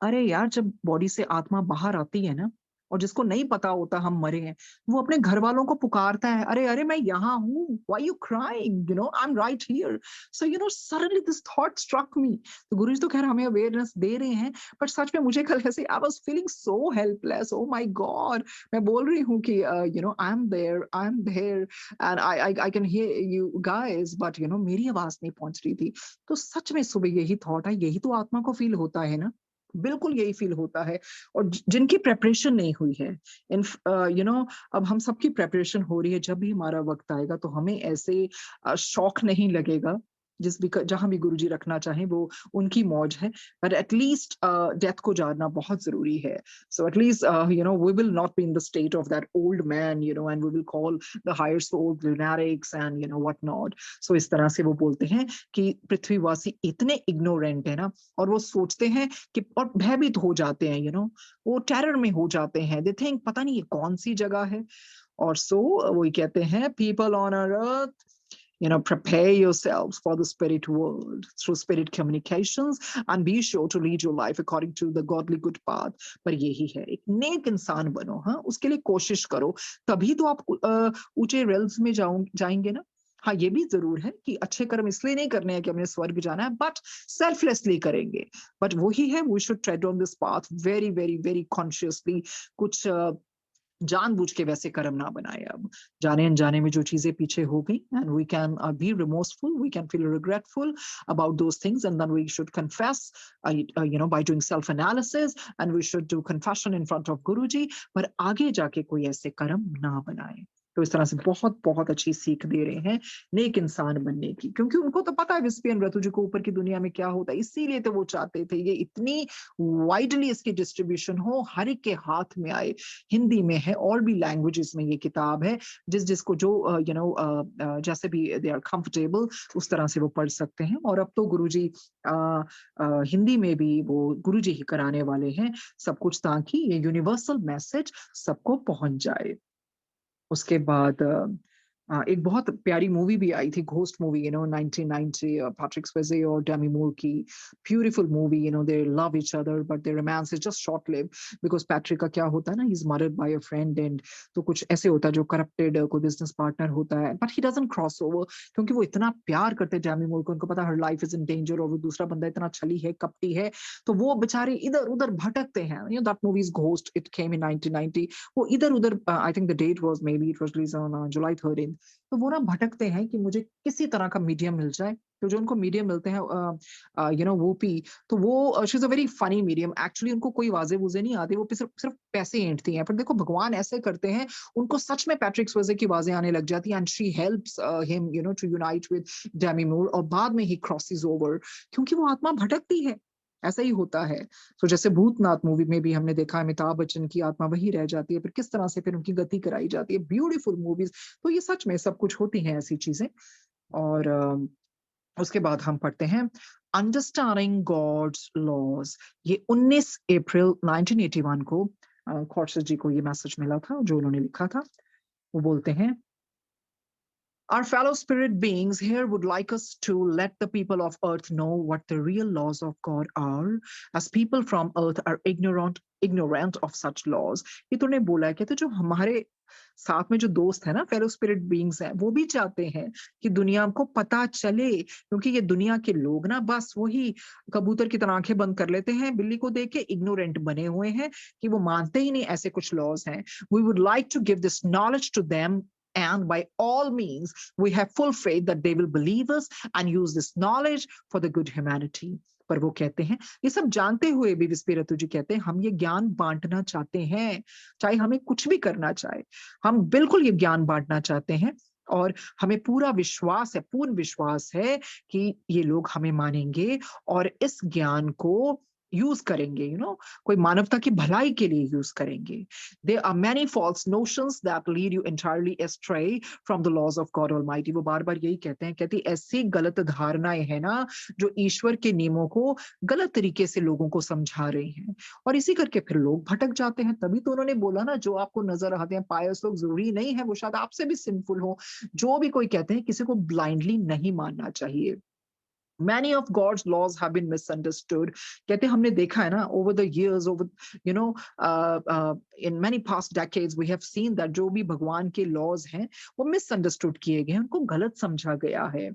अरे यार, जब बॉडी से आत्मा बाहर आती है ना, और जिसको नहीं पता होता हम मरे हैं, वो अपने घर वालों को पुकारता है, अरे अरे मैं यहाँ हूँ, why you crying, I am right here. So suddenly this thought struck me. तो गुरुजी तो खैर हमें अवेयरनेस दे रहे हैं, पर सच में मुझे कल ऐसे I was feeling so helpless, oh my God. मैं बोल रही हूँ कि I am there and I can hear you guys, but मेरी आवाज नहीं पहुंच रही थी। तो सच में सुबह यही थॉट है, यही तो आत्मा को फील होता है ना, बिल्कुल यही फील होता है। और जिनकी प्रेपरेशन नहीं हुई है, इन अब हम सबकी प्रेपरेशन हो रही है, जब भी हमारा वक्त आएगा तो हमें ऐसे शौक नहीं लगेगा। जहां भी गुरुजी रखना चाहें वो उनकी मौज है, पर एटलीस्ट डेथ को जानना बहुत जरूरी है। So at least we will not be in the state of that old man, and we will call the higher soul lunatics and what not. सो इस तरह से वो बोलते हैं कि पृथ्वीवासी इतने इग्नोरेंट है ना, और वो सोचते हैं कि, और भयभीत हो जाते हैं, वो टेरर में हो जाते हैं, दे थिंक पता नहीं ये कौन सी जगह है। और सो वही कहते हैं, people on earth prepare yourselves for the spirit world through spirit communications and be sure to lead your life according to the godly good path. पर यही है, एक नेक इंसान बनो, हाँ, उसके लिए कोशिश करो, तभी तो आप ऊंचे रेल्स में जाएंगे ना। हाँ, ये भी जरूर है कि अच्छे कर्म इसलिए नहीं करने हैं कि हमने स्वर्ग जाना है, बट सेल्फलेसली करेंगे। बट वही है, we should tread on this path very very very consciously. कुछ जानबूझ के वैसे कर्म ना बनाए। अब जाने अनजाने में जो चीजें पीछे हो गई, and we can be remorseful, we can feel regretful about those things, and then we should confess, by doing self analysis, and we should do confession in front of Guruji. पर आगे जाके कोई ऐसे कर्म ना बनाए। तो इस तरह से बहुत बहुत अच्छी सीख दे रहे हैं नेक इंसान बनने की, क्योंकि उनको तो पता है विस्पियन ऋतु जी को ऊपर की दुनिया में क्या होता है, इसीलिए तो वो चाहते थे ये इतनी वाइडली इसकी डिस्ट्रीब्यूशन हो, हर एक के हाथ में आए। हिंदी में है, और भी लैंग्वेजेस में ये किताब है, जिसको जो जैसे भी दे आर कंफर्टेबल उस तरह से वो पढ़ सकते हैं। और अब तो गुरुजी हिंदी में भी वो गुरुजी ही कराने वाले हैं सब कुछ, ताकि ये यूनिवर्सल मैसेज सबको पहुंच जाए। उसके बाद एक बहुत प्यारी मूवी भी आई थी, घोस्ट मूवी, 1990, पैट्रिक स्वेज़े और डेमी मूर की। Beautiful movie, they love each other but their romance is just short lived, because Patrick का क्या होता है ना, he is murdered by a friend, and तो कुछ ऐसे होता है जो करप्टेड कोई बिजनेस पार्टनर होता है, but he doesn't cross over, क्योंकि वो इतना प्यार करते हैं डेमी मूर को, उनको पता है हर लाइफ इज इन डेंजर, और वो दूसरा बंदा इतना छली है, कपटी है, तो वो बेचारे इधर उधर भटकते हैं। That movie is ghost, it came in 1990। वो इधर उधर, I think the date was, maybe it was release on July 13। तो वो ना भटकते हैं कि मुझे किसी तरह का मीडियम मिल जाए। तो जो उनको मीडियम मिलते हैं, वो पी, तो वो she is a very funny medium. Actually उनको कोई वाजे वूजे नहीं आते, वो सिर्फ सिर्फ पैसे ऐंठती हैं। पर देखो भगवान ऐसे करते हैं, उनको सच में पैट्रिक स्वेज़े की आवाजें आने लग जाती हैं, and she helps him to unite with Demi Moore, और बाद में ही क्रॉसेस ओवर, क्योंकि वो आत्मा भटकती है। ऐसा ही होता है। तो जैसे भूतनाथ मूवी में भी हमने देखा, अमिताभ बच्चन की आत्मा वही रह जाती है, फिर किस तरह से फिर उनकी गति कराई जाती है। Beautiful movies. तो ये सच में सब कुछ होती हैं ऐसी चीजें। और उसके बाद हम पढ़ते हैं अंडरस्टैंडिंग गॉड्स लॉज। ये 19 अप्रैल 1981 को खौरशद जी को ये मैसेज मिला था, जो उन्होंने लिखा था। वो बोलते हैं, our fellow spirit beings here would like us to let the people of earth know what the real laws of God are, as people from earth are ignorant of such laws. ये तूने बोला है, कहते जो हमारे साथ में जो दोस्त है ना, फेलो स्पिरिट बीइंग्स हैं, वो भी चाहते हैं कि दुनिया को पता चले, क्योंकि ये दुनिया के लोग ना बस वही कबूतर की तरह आंखें बंद कर लेते हैं, बिल्ली को देख के इग्नोरेंट बने हुए हैं, कि वो मानते ही नहीं ऐसे कुछ लॉज हैं। We would like to give this knowledge to them, and by all means we have full faith that they will believe us and use this knowledge for the good humanity. पर वो कहते हैं, ये सब जानते हुए भी विस्पिरतु जी कहते हैं, हम ये ज्ञान बांटना चाहते हैं, चाहे हमें कुछ भी करना चाहे, हम बिल्कुल ये ज्ञान बांटना चाहते हैं। और हमें पूरा विश्वास है, पूर्ण विश्वास है कि ये लोग हमें मानेंगे और इस ज्ञान को यूज करेंगे, कोई मानवता की भलाई के लिए यूज करेंगे। There are many false notions that lead you entirely astray from the laws of God Almighty. वो बार बार यही कहते हैं, कहती ऐसी गलत धारणाएं हैं ना, जो ईश्वर के नियमों को गलत तरीके से लोगों को समझा रही हैं, और इसी करके फिर लोग भटक जाते हैं। तभी तो उन्होंने बोला ना, जो आपको नजर आते हैं पायस लोग, जरूरी नहीं है वो शायद आपसे भी सिंफुल हो। जो भी कोई कहते हैं, किसी को ब्लाइंडली नहीं मानना चाहिए। Many of God's laws have been misunderstood. कहते हमने देखा है ना, over the years, in many past decades, we have seen that जो भी भगवान के laws हैं, वो misunderstood किए गए हैं, उनको गलत समझा गया है।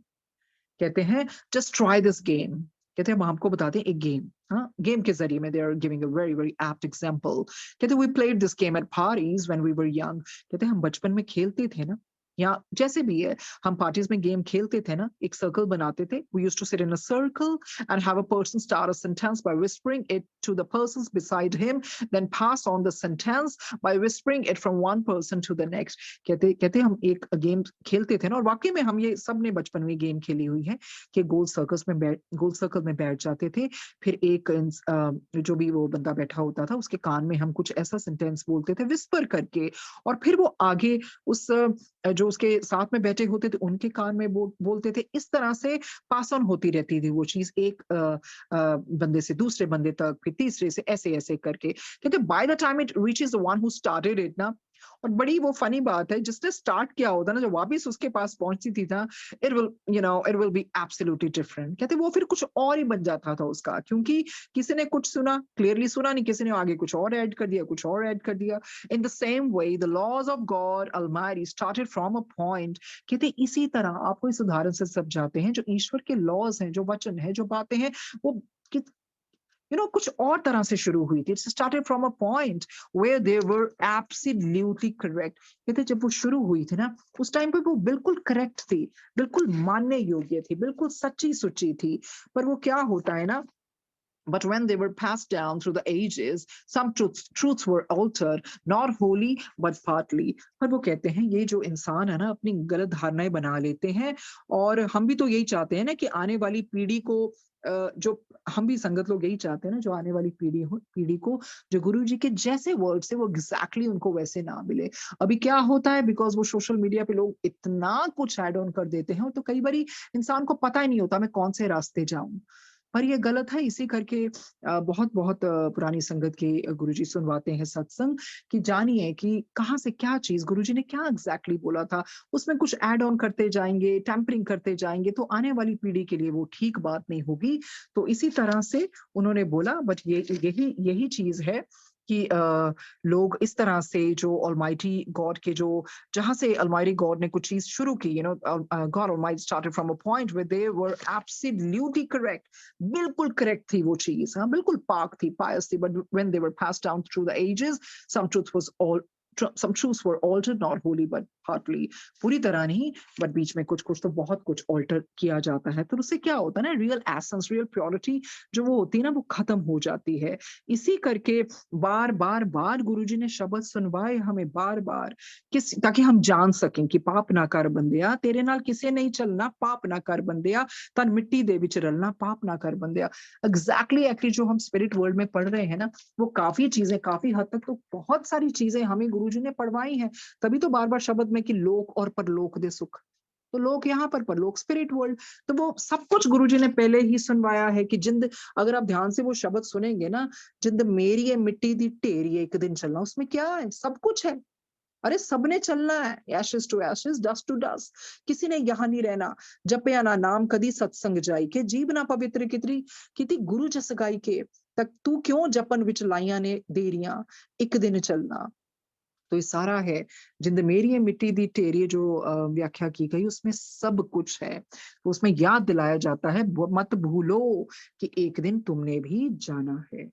कहते हैं, just try this game. कहते हैं हम आपको बताते हैं एक गेम, हाँ, गेम के जरिए में they are giving a very very apt example. कहते हैं we played this game at parties when we were young. कहते हैं हम बचपन में खेलते थे ना, या जैसे भी है, हम पार्टीज में गेम खेलते थे ना, एक सर्कल बनाते थे, we used to sit in a circle and have a person start a sentence by whispering it to the persons beside him, then pass on the sentence by whispering it from one person to the next. कहते हम एक गेम खेलते थे ना, और वाकई में हम ये सब ने बचपन में गेम खेली हुई है, कि गोल सर्कल में बैठ जाते थे, फिर एक जो भी वो बंदा बैठा होता था, उसके कान में हम कुछ ऐसा सेंटेंस बोलते थे विस्पर करके, और फिर वो आगे उस जो उसके साथ में बैठे होते थे उनके कान में बोलते थे। इस तरह से पास ऑन होती रहती थी वो चीज, एक बंदे से दूसरे बंदे तक, फिर तीसरे से, ऐसे ऐसे करके। कहते by the time it reaches the one who started it ना, और बड़ी वो फनी बात है, जिसने स्टार्ट किया होता ना, जो वापस उसके पास पहुंचती थी ना, it will be absolutely different. कहते वो फिर कुछ और ही बन जाता था उसका, क्योंकि किसी ने कुछ सुना, क्लियरली सुना नहीं, किसी ने आगे कुछ और ऐड कर दिया, कुछ और ऐड कर दिया। In the same way the laws of God almighty started from a point. कहते इसी तरह आपको इस उदाहरण से सब जाते हैं, जो ईश्वर के लॉज हैं, जो वचन है, जो बातें हैं, वो कुछ और तरह से शुरू हुई थी। It's started from a point where they were absolutely correct. कहते जब वो शुरू हुई थी ना, उस टाइम पे वो बिल्कुल करेक्ट थी, बिल्कुल मानने योग्य थी, बिल्कुल सच्ची सुच्ची थी। पर वो क्या होता है ना, but when they were passed down through the ages, some truths were altered, not wholly but partly। पर वो कहते हैं ये जो इंसान है ना, अपनी गलत धारणाएं बना लेते हैं, और हम भी तो यही चाहते हैं ना कि आने वाली पीढ़ी को जो हम भी संगत लोग यही चाहते हैं ना, जो आने वाली पीढ़ी को जो गुरु जी के जैसे वर्ड्स है वो एग्जैक्टली उनको वैसे ना मिले। अभी क्या होता है, बिकॉज वो सोशल मीडिया पे लोग इतना कुछ ऐड ऑन कर देते हैं, और तो कई बार इंसान को पता ही नहीं होता मैं कौन से रास्ते जाऊं। पर ये गलत है। इसी करके बहुत बहुत पुरानी संगत के गुरुजी सुनवाते हैं सत्संग, कि जानिए कि कहाँ से क्या चीज गुरुजी ने क्या एग्जैक्टली बोला था, उसमें कुछ ऐड ऑन करते जाएंगे, टेम्परिंग करते जाएंगे, तो आने वाली पीढ़ी के लिए वो ठीक बात नहीं होगी। तो इसी तरह से उन्होंने बोला, बट ये यही यही चीज है कि लोग इस तरह से जो ऑलमाइटी गॉड के जो जहां से अलमाइटी गॉड ने कुछ चीज शुरू की, God almighty started from a point where they were absolutely correct. बिल्कुल करेक्ट थी वो चीज, हाँ बिल्कुल पाक थी, पायस थी, but when they were passed down through the ages, some truth was all some truths were altered, not wholly but partly। पूरी तरह नहीं, बट बीच में कुछ कुछ तो बहुत कुछ ऑल्टर किया जाता है। तो उससे क्या होता है ना, रियल एसेंस, रियल प्योरिटी जो वो होती है ना, वो खत्म हो जाती है। इसी करके बार बार बार गुरुजी ने शब्द सुनवाए हमें बार बार, ताकि हम जान सकें कि पाप ना कर बंदिया, तेरे नाल किसे नहीं चलना, पाप ना कर बंदिया, तन मिट्टी दे विच रलना, पाप ना कर बंदिया। एग्जैक्टली जो हम स्पिरिट वर्ल्ड में पढ़ रहे हैं ना, वो काफी चीजें, काफी हद तक तो बहुत सारी चीजें हमें गुरुजी ने पढ़वाई हैं। तभी तो बार बार शब्द में कि लोक और परलोक दे सुख, तो लोक यहाँ पर परलोक स्पिरिट वर्ल्ड। तो वो सब कुछ गुरुजी ने पहले ही सुनवाया है कि जिंद, अगर आप ध्यान से वो शब्द सुनेंगे ना, जिंद मेरी है मिट्टी दी ढेरी एक दिन चलना, उसमें क्या है, सब कुछ है। अरे सबने चलना है, ashes to ashes, dust to dust. किसी ने यहाँ नहीं रहना। जपया ना नाम कदी सत्संग जाई के, जीव ना पवित्र कितरी किति गुरु जस गाई के, तक तू क्यों जपन विच लाइया ने देरियां, एक दिन चलना। तो ये सारा है, जिंद मेरी है मिट्टी दी ढेरी जो व्याख्या की गई, उसमें सब कुछ है। तो उसमें याद दिलाया जाता है, मत भूलो कि एक दिन तुमने भी जाना है।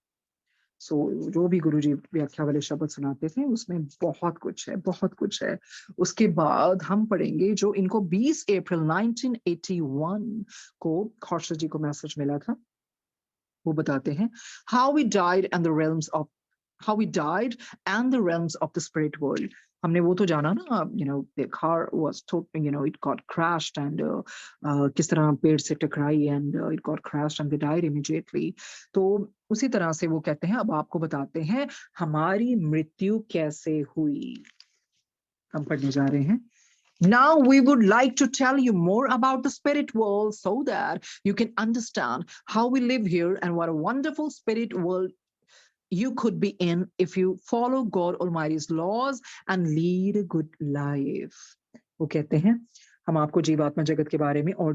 सो जो भी गुरुजी व्याख्या वाले शब्द सुनाते थे, उसमें बहुत कुछ है, बहुत कुछ है। उसके बाद हम पढ़ेंगे जो इनको 20 अप्रैल 1981 को खौशा जी को मैसेज मिला था। वो बताते हैं, how we died and the realms of how we died and the realms of the spirit world। हमने वो तो जाना ना, the car was it got crashed and किस तरह पेड़ से टकराई and it got crashed and they died immediately। तो उसी तरह से वो कहते हैं, अब आपको बताते हैं हमारी मृत्यु कैसे हुई। हम पढ़ने जा रहे हैं। Now we would like to tell you more about the spirit world so that you can understand how we live here and what a wonderful spirit world you could be in if you follow God Almighty's laws and lead a good life। वो कहते हैं, हम आपको जीवात्मा जगत के बारे में और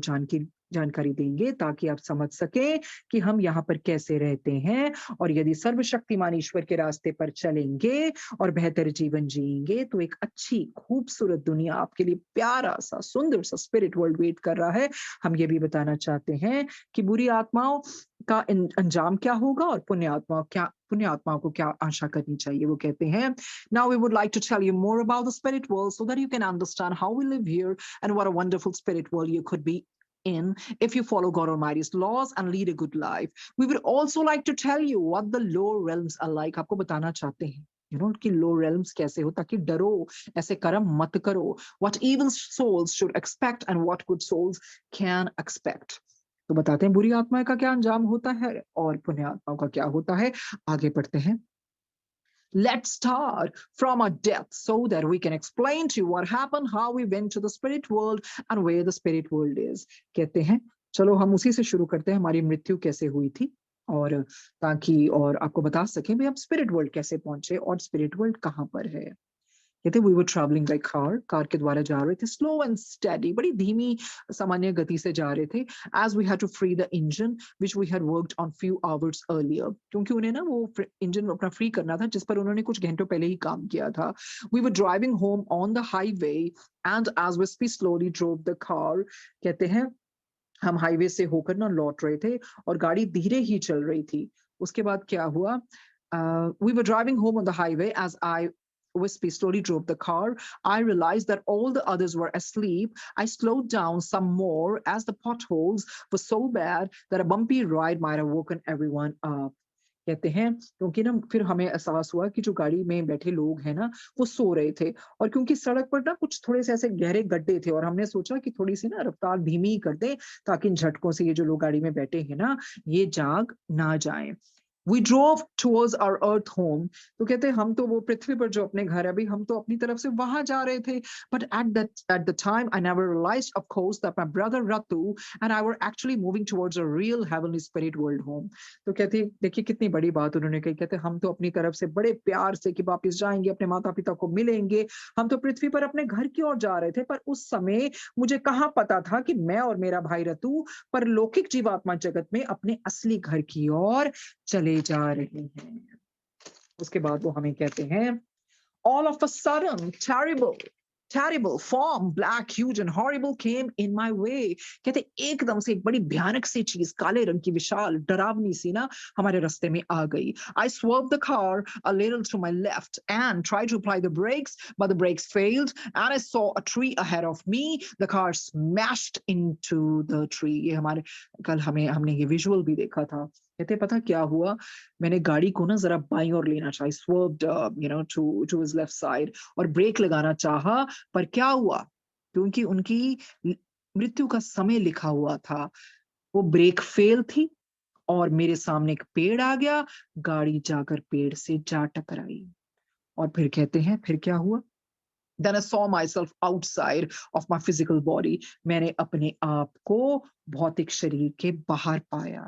जानकारी देंगे, ताकि आप समझ सकें कि हम यहाँ पर कैसे रहते हैं, और यदि सर्वशक्तिमान ईश्वर के रास्ते पर चलेंगे और बेहतर जीवन जिएंगे, तो एक अच्छी खूबसूरत दुनिया आपके लिए, प्यारा सा सुंदर सा स्पिरिट वर्ल्ड वेट कर रहा है। हम ये भी बताना चाहते हैं कि बुरी आत्माओं का अंजाम क्या होगा, और पुण्य आत्माओं को क्या आशा करनी चाहिए। वो कहते हैं, now we would like to tell you more about the spirit world so that you can understand how we live here and what a wonderful spirit world you could be in if you follow God Almighty's laws and lead a good life। We would also like to tell you what the lower realms are like। आपको बताना चाहते हैं कि लो realms कैसे हो, ताकि डरो, ऐसे कर्म मत करो। What evil souls should expect and what good souls can expect। तो बताते हैं बुरी आत्मा का क्या अंजाम होता है और पुण्य आत्माओं का क्या होता है। आगे पढ़ते हैं। Let's start from our death so that we can explain to you what happened, how we went to the spirit world and where the spirit world is। कहते हैं, चलो हम उसी से शुरू करते हैं, हमारी मृत्यु कैसे हुई थी, और ताकि और आपको बता सकें भी हम स्पिरिट वर्ल्ड कैसे पहुंचे और स्पिरिट वर्ल्ड कहाँ पर है। कहते we were travelling by car, car के द्वारा जा रहे थे, स्लो एंड स्टेडी, बड़ी धीमी सामान्य गति से जा रहे थे, as we had to free the engine which we had worked on few hours earlier, क्योंकि उन्हें ना वो इंजन अपना फ्री करना था जिस पर उन्होंने कुछ घंटों पहले ही काम किया था. We were driving home on the highway and as we slowly drove the car, कहते हैं हम हाईवे से होकर ना लौट रहे थे और गाड़ी धीरे ही चल रही थी. उसके बाद क्या हुआ? We were driving home on the highway as I wispy slowly drove the car. I realized that all the others were asleep. I slowed down some more as the potholes were so bad that a bumpy ride might have woken everyone up. कहते हैं क्योंकि ना फिर हमें एहसास हुआ कि जो गाड़ी में बैठे लोग हैं ना वो सो रहे थे, और क्योंकि सड़क पर ना कुछ थोड़े से ऐसे गहरे गड्ढे थे और हमने सोचा कि थोड़ी सी ना रफ्तार धीमी कर दें ताकि इन झटकों से ये जो लोग गाड़ी में बैठे हैं ना ये जाग ना जाएं. We drove towards our earth home. तो कहते हैं हम तो वो पृथ्वी पर जो अपने घर है अभी हम तो अपनी तरफ से वहां जा रहे थे. But at the time I never realized, of course, that my brother Ratu and I were actually moving towards a real heavenly spirit world home. तो कहते देखिए कितनी बड़ी बात उन्होंने कही. कहते हम तो अपनी तरफ से बड़े प्यार से कि वापिस जाएंगे, अपने माता पिता को मिलेंगे, हम तो पृथ्वी पर अपने घर की ओर जा रहे थे. पर उस समय मुझे कहाँ पता था कि मैं और मेरा भाई रतु परलौकिक जीवात्मा जगत में अपने असली घर की ओर चले जा रहे हैं. उसके बाद वो हमें कहते हैं all of a sudden terrible form, black, huge and horrible, came in my way. कहते एकदम से एक बड़ी भयानक सी चीज काले रंग की विशाल डरावनी सी ना हमारे रास्ते में आ गई. I swerved the car a little to my left and tried to apply the brakes, but the brakes failed and I saw a tree ahead of me. The car smashed into the tree. ये हमारे कल हमने ये विजुअल भी देखा था. कहते पता क्या हुआ? मैंने गाड़ी को ना जरा बाईं ओर लेना चाहिए, swerved to his left side, और ब्रेक लगाना चाहा, पर क्या हुआ? क्योंकि उनकी मृत्यु का समय लिखा हुआ था, वो ब्रेक फेल थी और मेरे सामने एक पेड़ आ गया, गाड़ी जाकर पेड़ से जा टकराई. और फिर कहते हैं फिर क्या हुआ? Then I saw myself outside of my physical body. मैंने अपने आप को भौतिक शरीर के बाहर पाया.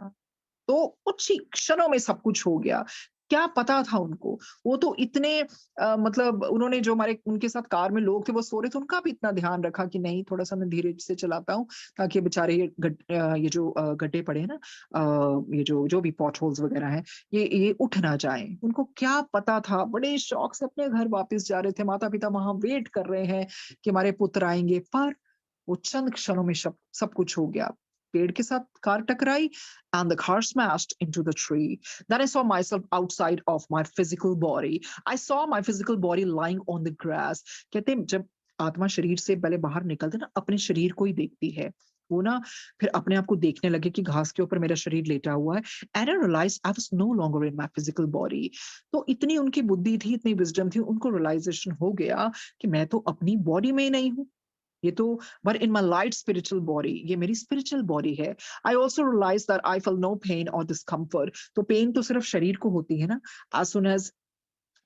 तो कुछ ही क्षणों में सब कुछ हो गया. क्या पता था उनको? वो तो इतने मतलब उन्होंने जो हमारे उनके साथ कार में लोग थे वो सो रहे थे, उनका भी इतना ध्यान रखा कि नहीं थोड़ा-सा मैं धीरे से चलाता हूँ ताकि बेचारे ये जो गड्ढे पड़े हैं ना, ये जो जो भी पॉट होल्स वगैरह हैं, ये उठ ना जाएँ. उनको क्या पता था? बड़े शौक से अपने घर वापस जा रहे थे, माता-पिता वहाँ वेट कर रहे हैं कि हमारे पुत्र आएँगे, पर वो चंद क्षणों में सब कुछ हो गया. पेड़ के साथ कार टकराई and the car smashed into the tree. Then I saw myself outside of my physical body. I saw my physical body lying on the grass. कहते हैं जब आत्मा शरीर से पहले बाहर निकलते ना अपने शरीर को ही देखती है. वो ना फिर अपने आप को देखने लगे कि घास के ऊपर मेरा शरीर लेटा हुआ है. And I realized I was no longer in my physical body. तो इतनी उनकी बुद्धि थी, इतनी विजडम थी, उनको रियलाइजेशन हो गया कि मैं तो अपनी बॉडी में ही नहीं हूँ. ये तो but in my light spiritual body, ये मेरी spiritual body है. I also realized that I felt no pain or discomfort. तो पेन तो सिर्फ शरीर को होती है ना. As soon as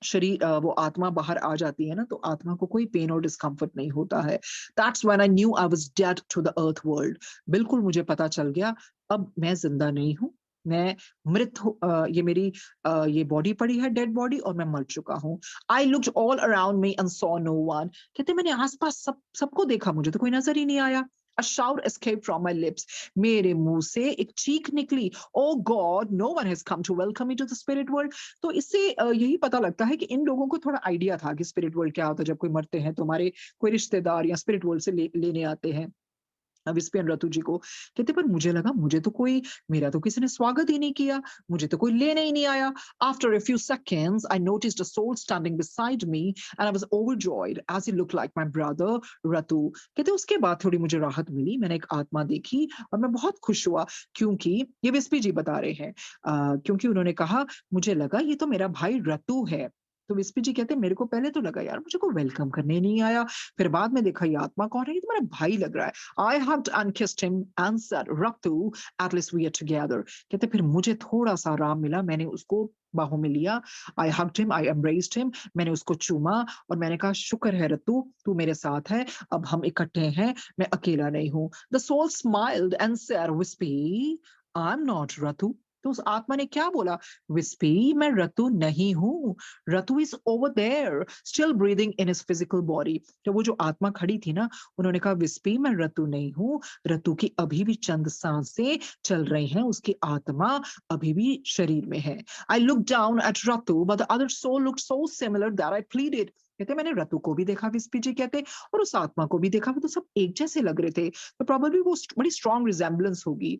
शरीर वो आत्मा बाहर आ जाती है ना तो आत्मा को कोई पेन और डिस्कम्फर्ट नहीं होता है. That's when I knew I was dead to the earth world. बिल्कुल मुझे पता चल गया अब मैं जिंदा नहीं हूँ, मैं मृत हूँ. ये मेरी ये बॉडी पड़ी है डेड बॉडी और मैं मर चुका हूँ. I looked all around me and saw no one. कहते मैंने आसपास सबको देखा, मुझे तो कोई नजर ही नहीं आया. A shout escaped from my lips. मेरे मुंह से एक चीख निकली. Oh God, no one has come to welcome me to the spirit world. तो इससे यही पता लगता है कि इन लोगों को थोड़ा आइडिया था कि स्पिरिट वर्ल्ड क्या होता है. जब कोई मरते हैं तो हमारे कोई रिश्तेदार या स्पिरिट वर्ल्ड से लेने आते हैं विस्पी एंड रतु जी को. कहते पर मुझे लगा मुझे तो कोई मेरा तो किसी ने स्वागत ही नहीं किया, मुझे तो कोई लेने ही नहीं आया. After a few seconds I noticed a soul standing beside me and I was overjoyed as he looked like my brother Ratu. कहते उसके बाद थोड़ी मुझे राहत मिली, मैंने एक आत्मा देखी और मैं बहुत खुश हुआ क्योंकि ये विस्पी जी बता रहे हैं क्योंकि उन्होंने कहा मुझे लगा ये तो मेरा भाई रतु है. तो विस्पी जी कहते मेरे को पहले तो लगा यार मुझे कोई वेलकम करने नहीं आया, फिर बाद में देखा ये आत्मा कौन है, ये तो मेरा भाई लग रहा है. I hugged and kissed him and said, Ratu, at least we are together. कहते फिर मुझे थोड़ा सा आराम मिला, मैंने उसको बाहों में लिया. I hugged him, I embraced him. मैंने उसको चूमा और मैंने कहा शुक्र है रतु तू मेरे साथ है, अब हम इकट्ठे हैं, मैं अकेला नहीं हूँ. The soul smiled and said, Wispy, I'm not Ratu. तो उस आत्मा ने क्या बोला, विस्पी मैं रतु नहीं हूं, Ratu is over there still breathing in his physical body. तो वो जो आत्मा खड़ी थी ना, उन्होंने कहा विस्पी मैं रतु नहीं हूं, रतु की अभी भी चंद सांसें चल रही हैं, उसकी आत्मा अभी भी शरीर में है। I look down at Ratu but the other soul looked so similar that I pleaded. कहते मैंने रतु को भी देखा, विस्पी जी कहते, और उस आत्मा को भी देखा, वो तो सब एक जैसे लग रहे थे, तो प्रोबेबली वो बड़ी स्ट्रॉन्ग रिजेम्बलेंस होगी।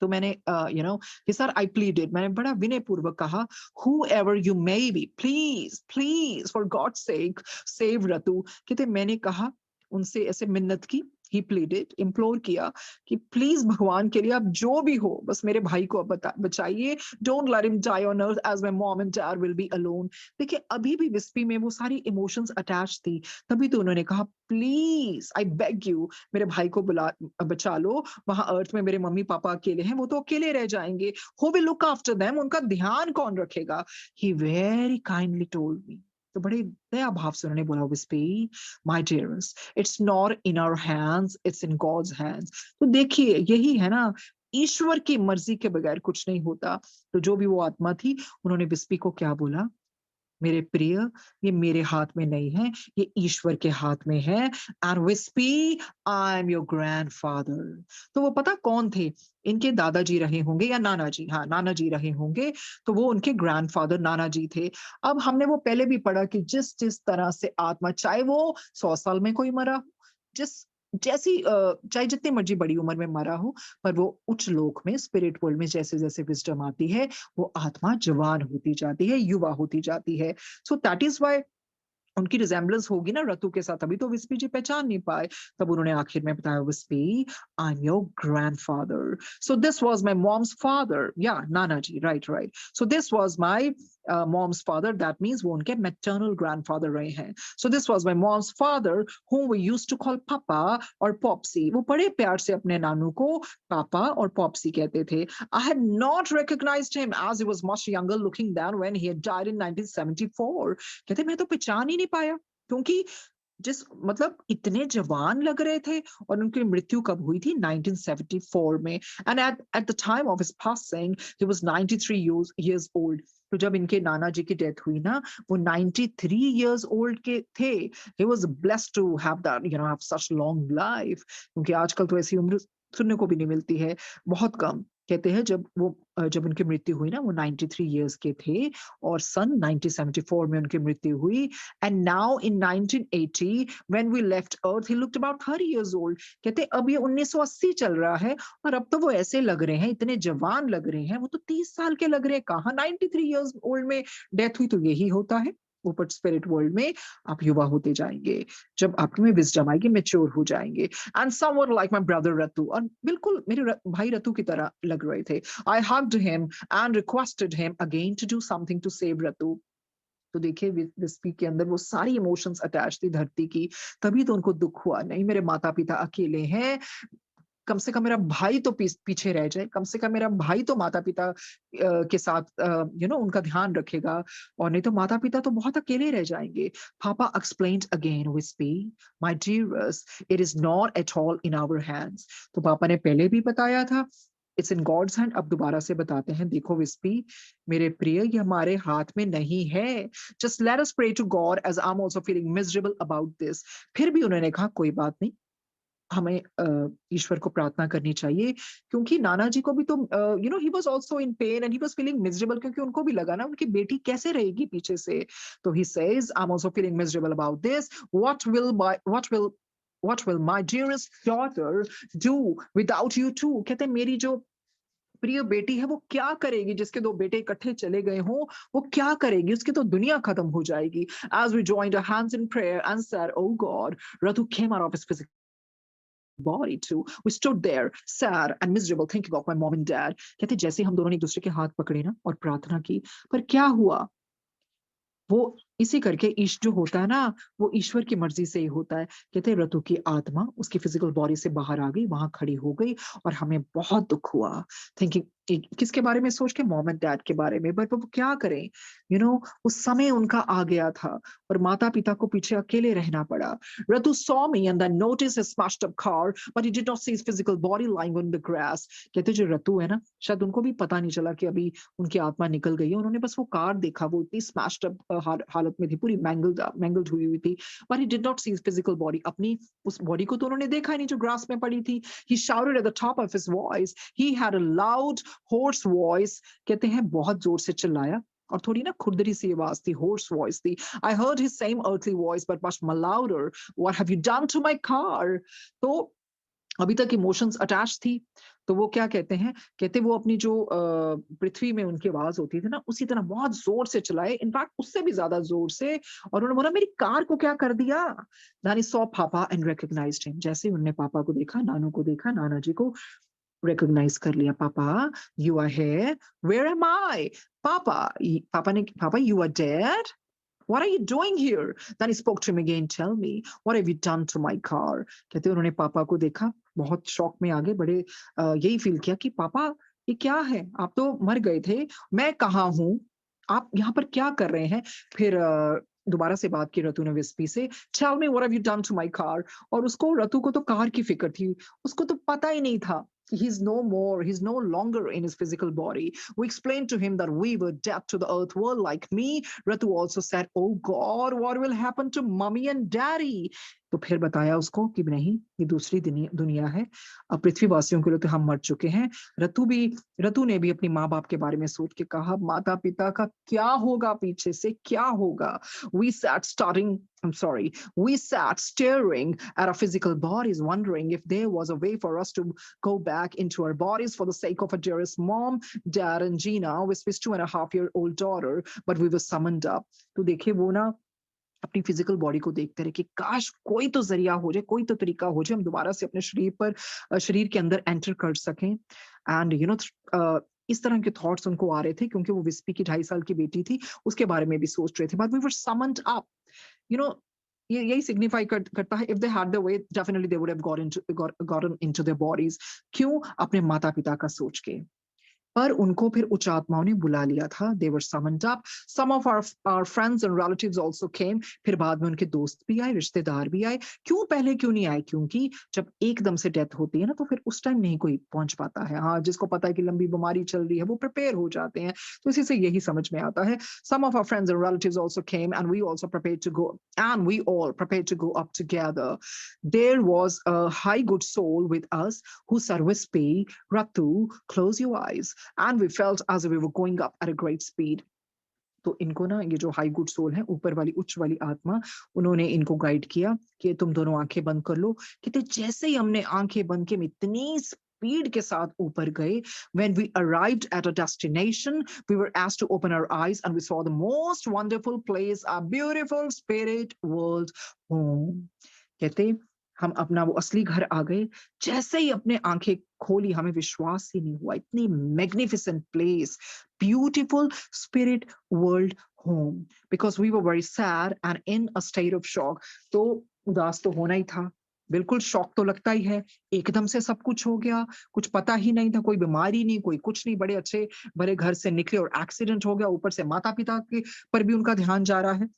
तो मैंने कि सर आई प्लीडेड, मैंने बड़ा विनय पूर्वक कहा, who ever you may be please please for God sake save रतु। कहते मैंने कहा, उनसे ऐसे मिन्नत की, ही प्लीडेड, इम्प्लोर किया कि प्लीज भगवान के लिए आप जो भी हो बस मेरे भाई को अब बचाइए, don't let him die on earth as my mom and dad will be alone. देखिए अभी भी विस्पी में वो सारी इमोशंस अटैच थी, तभी तो उन्होंने कहा प्लीज आई बेग यू मेरे भाई को बचा लो, वहां अर्थ में मेरे मम्मी पापा अकेले हैं, वो तो अकेले रह जाएंगे, who will look after them, उनका ध्यान कौन रखेगा। He very kindly told me, तो बड़े दया भाव से उन्होंने बोला, Vispi my dearest it's not in our hands it's in God's hands. तो देखिए यही है ना, ईश्वर की मर्जी के बगैर कुछ नहीं होता। तो जो भी वो आत्मा थी, उन्होंने विस्पी को क्या बोला, मेरे प्रिय, ये मेरे हाथ में नहीं है, ये ईश्वर के हाथ में है। And wispy I am your grandfather. तो वो पता कौन थे, इनके दादाजी रहे होंगे या नाना जी, हाँ नाना जी रहे होंगे, तो वो उनके ग्रैंडफादर नाना जी थे। अब हमने वो पहले भी पढ़ा कि जिस जिस तरह से आत्मा, चाहे वो 100 साल में कोई मरा हो, जिस जैसी चाहे जितनी मर्जी बड़ी उम्र में मरा हो, पर वो उच्च लोक में स्पिरिट वर्ल्ड में जैसे जैसे विजडम आती है, वो आत्मा जवान होती जाती है, युवा होती जाती है। सो दैट इज वाई उनकी रिजेम्बलेंस होगी ना रतु के साथ, अभी तो विस्पी जी पहचान नहीं पाए, तब उन्होंने आखिर में बताया, Vispi I am your grandfather, so this was my mom's father, या नाना जी, right right, so this was my mom's father, that means वो उनके मैटरनल ग्रैंडफादर रहे हैं। So this was my mom's father whom we used to call पापा और पॉप्सी। वो बड़े प्यार से अपने नानू को पापा और पॉप्सी कहते थे। I had not recognized him as he was much younger looking than when he had died in 1974। कहते मैं तो पहचान ही नहीं पाया, क्योंकि जिस मतलब इतने जवान लग रहे थे, और उनकी मृत्यु कब हुई थी, 1974 में। And at the time of his passing he was 93 years old। तो जब इनके नाना जी की डेथ हुई ना, वो 93 years old के थे। He was blessed to have that, have such long life, क्योंकि आजकल तो ऐसी उम्र सुनने को भी नहीं मिलती है, बहुत कम। कहते हैं जब उनकी मृत्यु हुई ना, वो 93 years के थे, और सन 1974 में उनकी मृत्यु हुई। And now in 1980, when we left Earth, he looked about 30 years old। कहते अब ये 1980 चल रहा है, और अब तो वो ऐसे लग रहे हैं, इतने जवान लग रहे हैं, वो तो 30 साल के लग रहे हैं। कहाँ 93 years old में डेथ हुई, तो यही होता है, ऊपर स्पिरिट वर्ल्ड में आप युवा होते जाएंगे, जब आप में विजडम आएगी, मेच्योर हो जाएंगे। And someone like my brother रतु, और बिल्कुल मेरे भाई रतु की तरह लग रहे थे। I hugged him and requested him again to do something to save Ratu. तो देखिए विस्पी के अंदर वो सारी इमोशंस अटैच थी धरती की, तभी तो उनको दुख हुआ, नहीं मेरे माता पिता अकेले हैं, कम से कम मेरा भाई तो पीछे रह जाए, कम से कम मेरा भाई तो माता पिता के साथ उनका ध्यान रखेगा, और नहीं तो माता पिता तो बहुत अकेले रह जाएंगे। पापा explained again, whispy my dearest it is not at all in our hands. तो पापा ने पहले भी बताया था, इट्स इन गॉड्स हैंड, अब दोबारा से बताते हैं, देखो विस्पी मेरे प्रिय, ये हमारे हाथ में नहीं है। Just let us pray to God as I am also feeling miserable about this. फिर भी उन्होंने कहा कोई बात नहीं, हमें ईश्वर को प्रार्थना करनी चाहिए, क्योंकि नाना जी को भी तो he was also in pen and he was feeling miserable, क्योंकि उनको भी लगा ना उनकी बेटी कैसे रहेगी पीछे से। तो he says I am also feeling miserable about this, what will my dearest daughter do without you too. कहते हैं मेरी जो प्रिय बेटी है वो क्या करेगी, जिसके दो बेटे इकट्ठे चले गए हों, वो क्या करेगी, उसकी तो दुनिया खत्म हो जाएगी। As we joined our hands in prayer and said, "Oh God," Ratu came out of his physical body too. We stood there, sad and miserable, thinking of my mom and dad. कहते जैसे हम दोनों ने एक दूसरे के हाथ पकड़े ना और प्रार्थना की, पर क्या हुआ, वो इसी करके ईश जो होता है ना, वो ईश्वर की मर्ज़ी से ही होता है। कहते हैं रतु की आत्मा उसकी फ़िज़िकल बॉडी से बाहर आ गई, वहाँ खड़ी हो गई और हमें बहुत दुःख हुआ। थिंकिंग कि किसके बारे में सोच के मॉम एंड डैड के बारे में, बट वो क्या करें? उस समय उनका आ गया था और माता-पिता को पीछे अकेले रहना पड़ा। Ratu saw me and then noticed his smashed up car, but he did not see his physical body lying on the grass. कहते जो रतु है ना, शायद उनको भी पता नहीं चला कि अभी उनकी आत्मा निकल गई है। उन्होंने बस वो कार देखा, वो इतनी स्मैश्ड अप हालत में थी, पूरी मैंगल्ड हुई हुई थी। But he did not see his physical body, अपनी उस बॉडी को तो उन्होंने देखा ही नहीं जो ग्रास में पड़ी थी। He shouted at the top of his voice, he had a loud hoarse voice, कहते हैं बहुत जोर से चिल्लाया और थोड़ी ना खुरदरी सी आवाज थी, होर्स वॉइस थी। I heard his same earthly voice but much louder, what have you done to my car. तो अभी तक इमोशंस अटैच थी, तो वो क्या कहते हैं, कहते वो अपनी जो पृथ्वी में उनकी आवाज़ होती थी ना, उसी तरह बहुत ज़ोर से चिल्लाए, इनफैक्ट उससे भी ज़्यादा ज़ोर से, और उन्होंने बोला मेरी कार को क्या कर दिया? देन ही सॉ पापा एंड रिकॉग्नाइज्ड हिम। जैसे ही उन्होंने पापा को देखा, नानू को देखा, नाना जी को रिकॉग्नाइज कर लिया। Papa, you are here, where am I? Papa you are dead? What are you doing here? Then he spoke to him again. Tell me, what have you done to my car? कहते उन्होंने पापा को देखा, बहुत शॉक में आ गए, बड़े यही फील किया कि पापा ये क्या है? आप तो मर गए थे, मैं कहाँ हूँ? आप यहाँ पर क्या कर रहे हैं? फिर दोबारा से बात की रतु ने विस्पी से, Tell me what have you done to my car? और उसको रतु को तो कार की फिक्र थी, उसको तो पता ही नहीं था कि he's no longer in his physical body. We explained to him that we were dead to the earth world like me. Ratu also said, oh God, what will happen to mommy and daddy? तो फिर बताया उसको कि नहीं, ये दूसरी दुनिया है, अब पृथ्वीवासियों के लिए तो हम मर चुके हैं। रतु ने भी अपनी माँ बाप के बारे में सोच के कहा, माता पिता का क्या होगा, पीछे से क्या होगा? We sat starting I'm sorry, we sat staring at our physical bodies, wondering if there was a way for us to go back into our bodies for the sake of our dearest mom, dad, and Gina, with his 2.5-year-old daughter, but we were summoned up. तो देखिए वो ना अपनी फिजिकल बॉडी को देखते रहे कि काश कोई तो जरिया हो जाए, कोई तो तरीका हो जाए, हम दोबारा से अपने शरीर के अंदर एंटर कर सकें। एंड इस तरह के थॉट्स उनको आ रहे थे क्योंकि वो विस्पी की 2.5 साल की बेटी थी, उसके बारे में भी सोच रहे थे। But we were summoned up, you know ये यही सिग्निफाई करता है, if they had the way definitely they would have gotten into their bodies. क्यों? अपने माता पिता का सोच के। पर उनको फिर उच्च आत्माओं ने बुला लिया था। They were summoned up. Some of our friends and relatives also came. फिर बाद में उनके दोस्त भी आए, रिश्तेदार भी आए। क्यों पहले क्यों नहीं आए? क्योंकि जब एकदम से डेथ होती है ना, तो फिर उस टाइम नहीं कोई पहुंच पाता है। हाँ, जिसको पता है कि लंबी बीमारी चल रही है, वो प्रिपेयर हो जाते हैं। तो इसी से यही समझ में आता है। Some of our friends and relatives also came, and we also prepared to go, and we all prepared to go up together. There was a high good soul with us who said, Wispy, Ratu, close your eyes. And we felt as if we were going up at a great speed. तो इनको ना ये जो हाई गुड सोल है, ऊपर वाली उच्च वाली आत्मा, उन्होंने इनको गाइड किया कि तुम दोनों आंखें बंद कर लो। कहते जैसे ही हमने आंखें बंद की, हम इतनी स्पीड के साथ ऊपर गए। When we arrived at a destination, we were asked to open our eyes and we saw the most wonderful place, a beautiful spirit world home. कहते हम अपना वो असली घर आ गए। जैसे ही अपने आंखें खोली, हमें विश्वास ही नहीं हुआ, इतनी magnificent place, beautiful spirit world home, because we were very sad and in a state of shock. तो उदास तो होना ही था, बिल्कुल शॉक तो लगता ही है, एकदम से सब कुछ हो गया, कुछ पता ही नहीं था, कोई बीमारी नहीं, कोई कुछ नहीं, बड़े अच्छे बड़े घर से निकले और एक्सीडेंट हो गया, ऊपर से माता पिता के पर भी उनका ध्यान जा रहा है।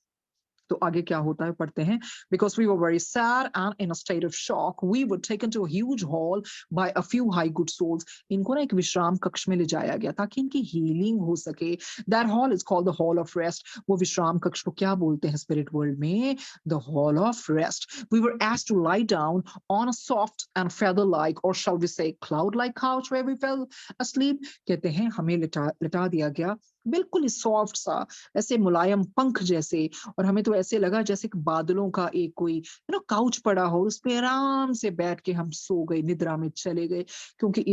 तो आगे क्या होता है पढ़ते हैं। Because we were very sad and in a state of shock, we were taken to a huge hall by a few high good souls. इनको ना एक विश्राम कक्ष में ले जाया गया ताकि इनकी हीलिंग हो सके। That hall is called the hall of rest. वो विश्राम कक्ष को क्या बोलते हैं स्पिरिट वर्ल्ड में? The hall of rest. We were asked to lie down on a soft and feather-like, or shall we say cloud-like couch where we fell asleep. कहते हैं हमें लिटा दिया गया बिल्कुल ही सॉफ्ट सा, ऐसे मुलायम पंख जैसे, और हमें तो ऐसे लगा जैसे बादलों का एक कोई काउच पड़ा हो, उस पे आराम से बैठ के हम सो गए, निद्रा में चले गए। क्योंकि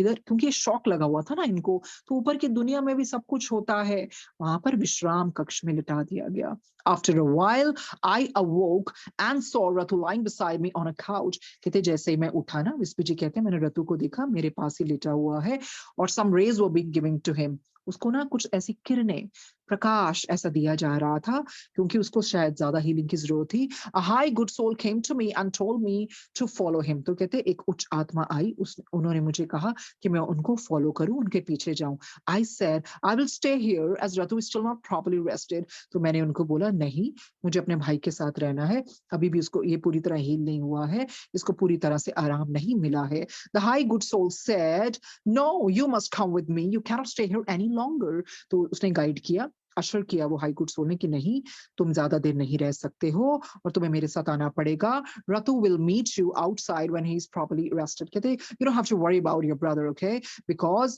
ये शॉक लगा हुआ था ना इनको, तो ऊपर की दुनिया में भी सब कुछ होता है, वहां पर विश्राम कक्ष में लिटा दिया गया। After a while, I awoke and saw Ratu lying beside me on a couch. कहते जैसे ही मैं उठा ना, विस्पी जी कहते हैं मैंने रतु को देखा मेरे पास ही लेटा हुआ है, और some rays were being given to him. उसको ना कुछ ऐसी किरणें, प्रकाश ऐसा दिया जा रहा था, क्योंकि उसको शायद ज़्यादा हीलिंग की ज़रूरत थी। A high good soul came to me and told me to follow him. तो कहते हैं एक उच्च आत्मा आई, उस उन्होंने मुझे कहा कि मैं उनको फॉलो करूँ, उनके पीछे जाऊँ। I said I will stay here as Ratu is still not properly rested. तो मैंने उनको बोला नहीं, मुझे अपने भाई के साथ रहना है। अभी भी उसको ये पूरी तरह हील नहीं हुआ है, इसको पूरी तरह से आराम नहीं मिला है। The high good soul said, "no, you must come with me, you cannot stay here any longer." तो उसने गाइड किया, अशर किया वो हाई गुड सोल ने कि नहीं, तुम ज़्यादा देर नहीं रह सकते हो और तुम्हें मेरे साथ आना पड़ेगा। Ratu will meet you outside when he's properly rested. कहते, you don't have to worry about your brother, okay? Because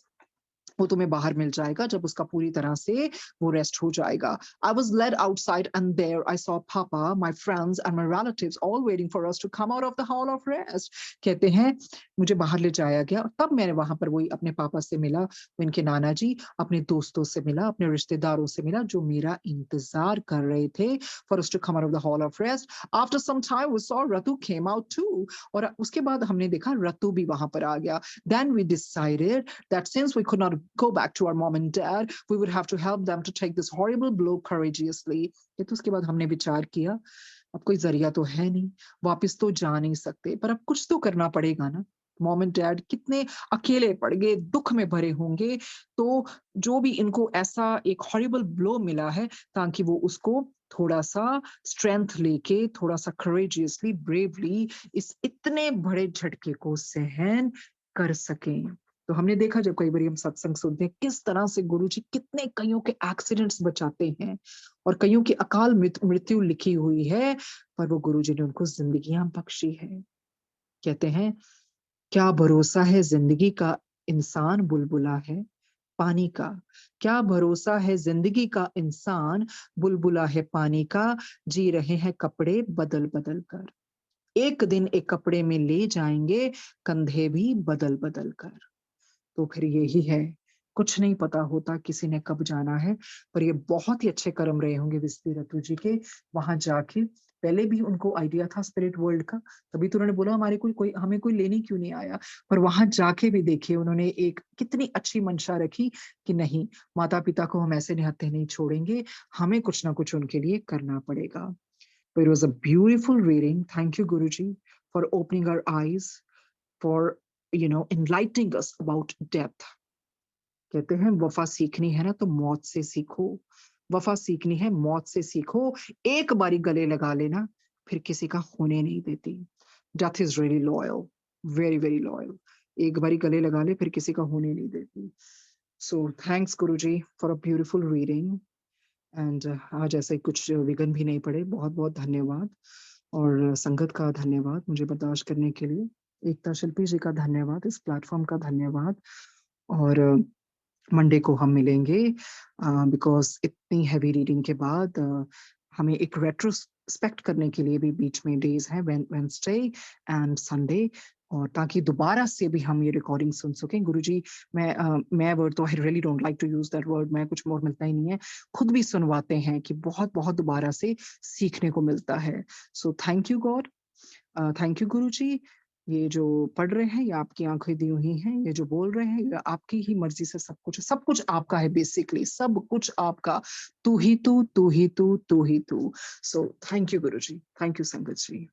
वो तुम्हें बाहर मिल जाएगा जब उसका पूरी तरह से वो रेस्ट हो जाएगा। I was led outside and there I saw Papa, my friends and my relatives all waiting for us to come out of the hall of rest. कहते हैं मुझे बाहर ले जाया गया और तब मैंने वहां पर वही अपने पापा से मिला, इनके नाना जी, अपने दोस्तों से मिला, अपने रिश्तेदारों से मिला जो मेरा इंतजार कर रहे थे for us to come out of the hall of rest. After some time we saw Ratu came out too. और उसके बाद हमने देखा रतु भी वहां पर आ गया। Then we decided that since we could not go back to our mom and dad, we would have to help them to take this horrible blow courageously. ये तो उसके बाद हमने विचार किया, अब कोई जरिया तो है नहीं, वापस तो जा नहीं सकते, पर अब कुछ तो करना पड़ेगा ना। मॉम एंड डैड कितने अकेले पड़ गए, दुख में भरे होंगे, तो जो भी इनको ऐसा एक हॉरिबल ब्लो मिला है, ताकि वो उसको थोड़ा-सा स्ट्रेंथ लेके, थोड़ा-सा करेजियसली, ब्रेवली इस इतने बड़े झटके को सहन कर सकें। तो हमने देखा जब कई बारी हम सत्संग सुनते हैं, किस तरह से गुरुजी कितने कइयों के एक्सीडेंट्स बचाते हैं और कइयों की अकाल मृत्यु लिखी हुई है, पर वो गुरुजी ने उनको ज़िंदगियाँ बख्शी हैं। कहते हैं, क्या भरोसा है ज़िंदगी का, इंसान बुलबुला है पानी का। क्या भरोसा है ज़िंदगी का, इंसान बुलबुला है पानी का, जी रहे हैं कपड़े बदल-बदल कर। एक दिन एक कपड़े में ले जाएँगे, कंधे भी बदल-बदल कर। तो फिर यही है, कुछ नहीं पता होता किसी ने कब जाना है, पर ये बहुत ही अच्छे कर्म रहे होंगे विस्ती रतु जी के, वहाँ जाके पहले भी उनको आइडिया था स्पिरिट वर्ल्ड का, तभी तो उन्होंने बोला हमारे कोई हमें कोई लेने क्यों नहीं आया? पर वहाँ जाके भी देखिए उन्होंने एक कितनी अच्छी मंशा रखी कि नहीं, माता-पिता को हम ऐसे निहत्थे नहीं छोड़ेंगे, हमें कुछ ना कुछ उनके लिए करना पड़ेगा। So it was a beautiful reading. Thank you, Guruji, for opening our eyes, for enlightening us about death. कहते हैं वफा सीखनी है ना तो मौत से सीखो, वफा सीखनी है मौत से सीखो, एक बारी गले लगा लेना फिर किसी का होने नहीं देती। Death is really loyal, very very loyal. एक बारी गले लगा ले फिर किसी का होने नहीं देती। So thanks Guruji for a beautiful reading and आज ऐसे कुछ विघ्न भी नहीं पड़े। बहुत बहुत धन्यवाद और संगत का धन्यवाद मुझे बर्दाश्त करने के लिए। एकता शिल्पी जी का धन्यवाद, इस प्लेटफॉर्म का धन्यवाद और मंडे को हम मिलेंगे बिकॉज़ इतनी हेवी रीडिंग के बाद हमें एक रेट्रोस्पेक्ट करने के लिए भी बीच में डेज़ हैं वेडनेसडे एंड संडे और ताकि दोबारा से भी हम ये रिकॉर्डिंग सुन सकें। गुरुजी मैं वर्ड तो I really don't like to use that word, मैं कुछ और मिलता ही नहीं है। खुद भी सुनवाते हैं कि बहुत-बहुत दोबारा से सीखने को मिलता है। So thank you God, thank you Guruji. ये जो पढ़ रहे हैं, ये आपकी आँखें दी हुई हैं, ये जो बोल रहे हैं, ये आपकी ही मर्ज़ी से सब कुछ आपका है बेसिकली, सब कुछ आपका। तू ही तू, तू ही तू, तू ही तू। सो thank you Guruji, thank you संगत जी।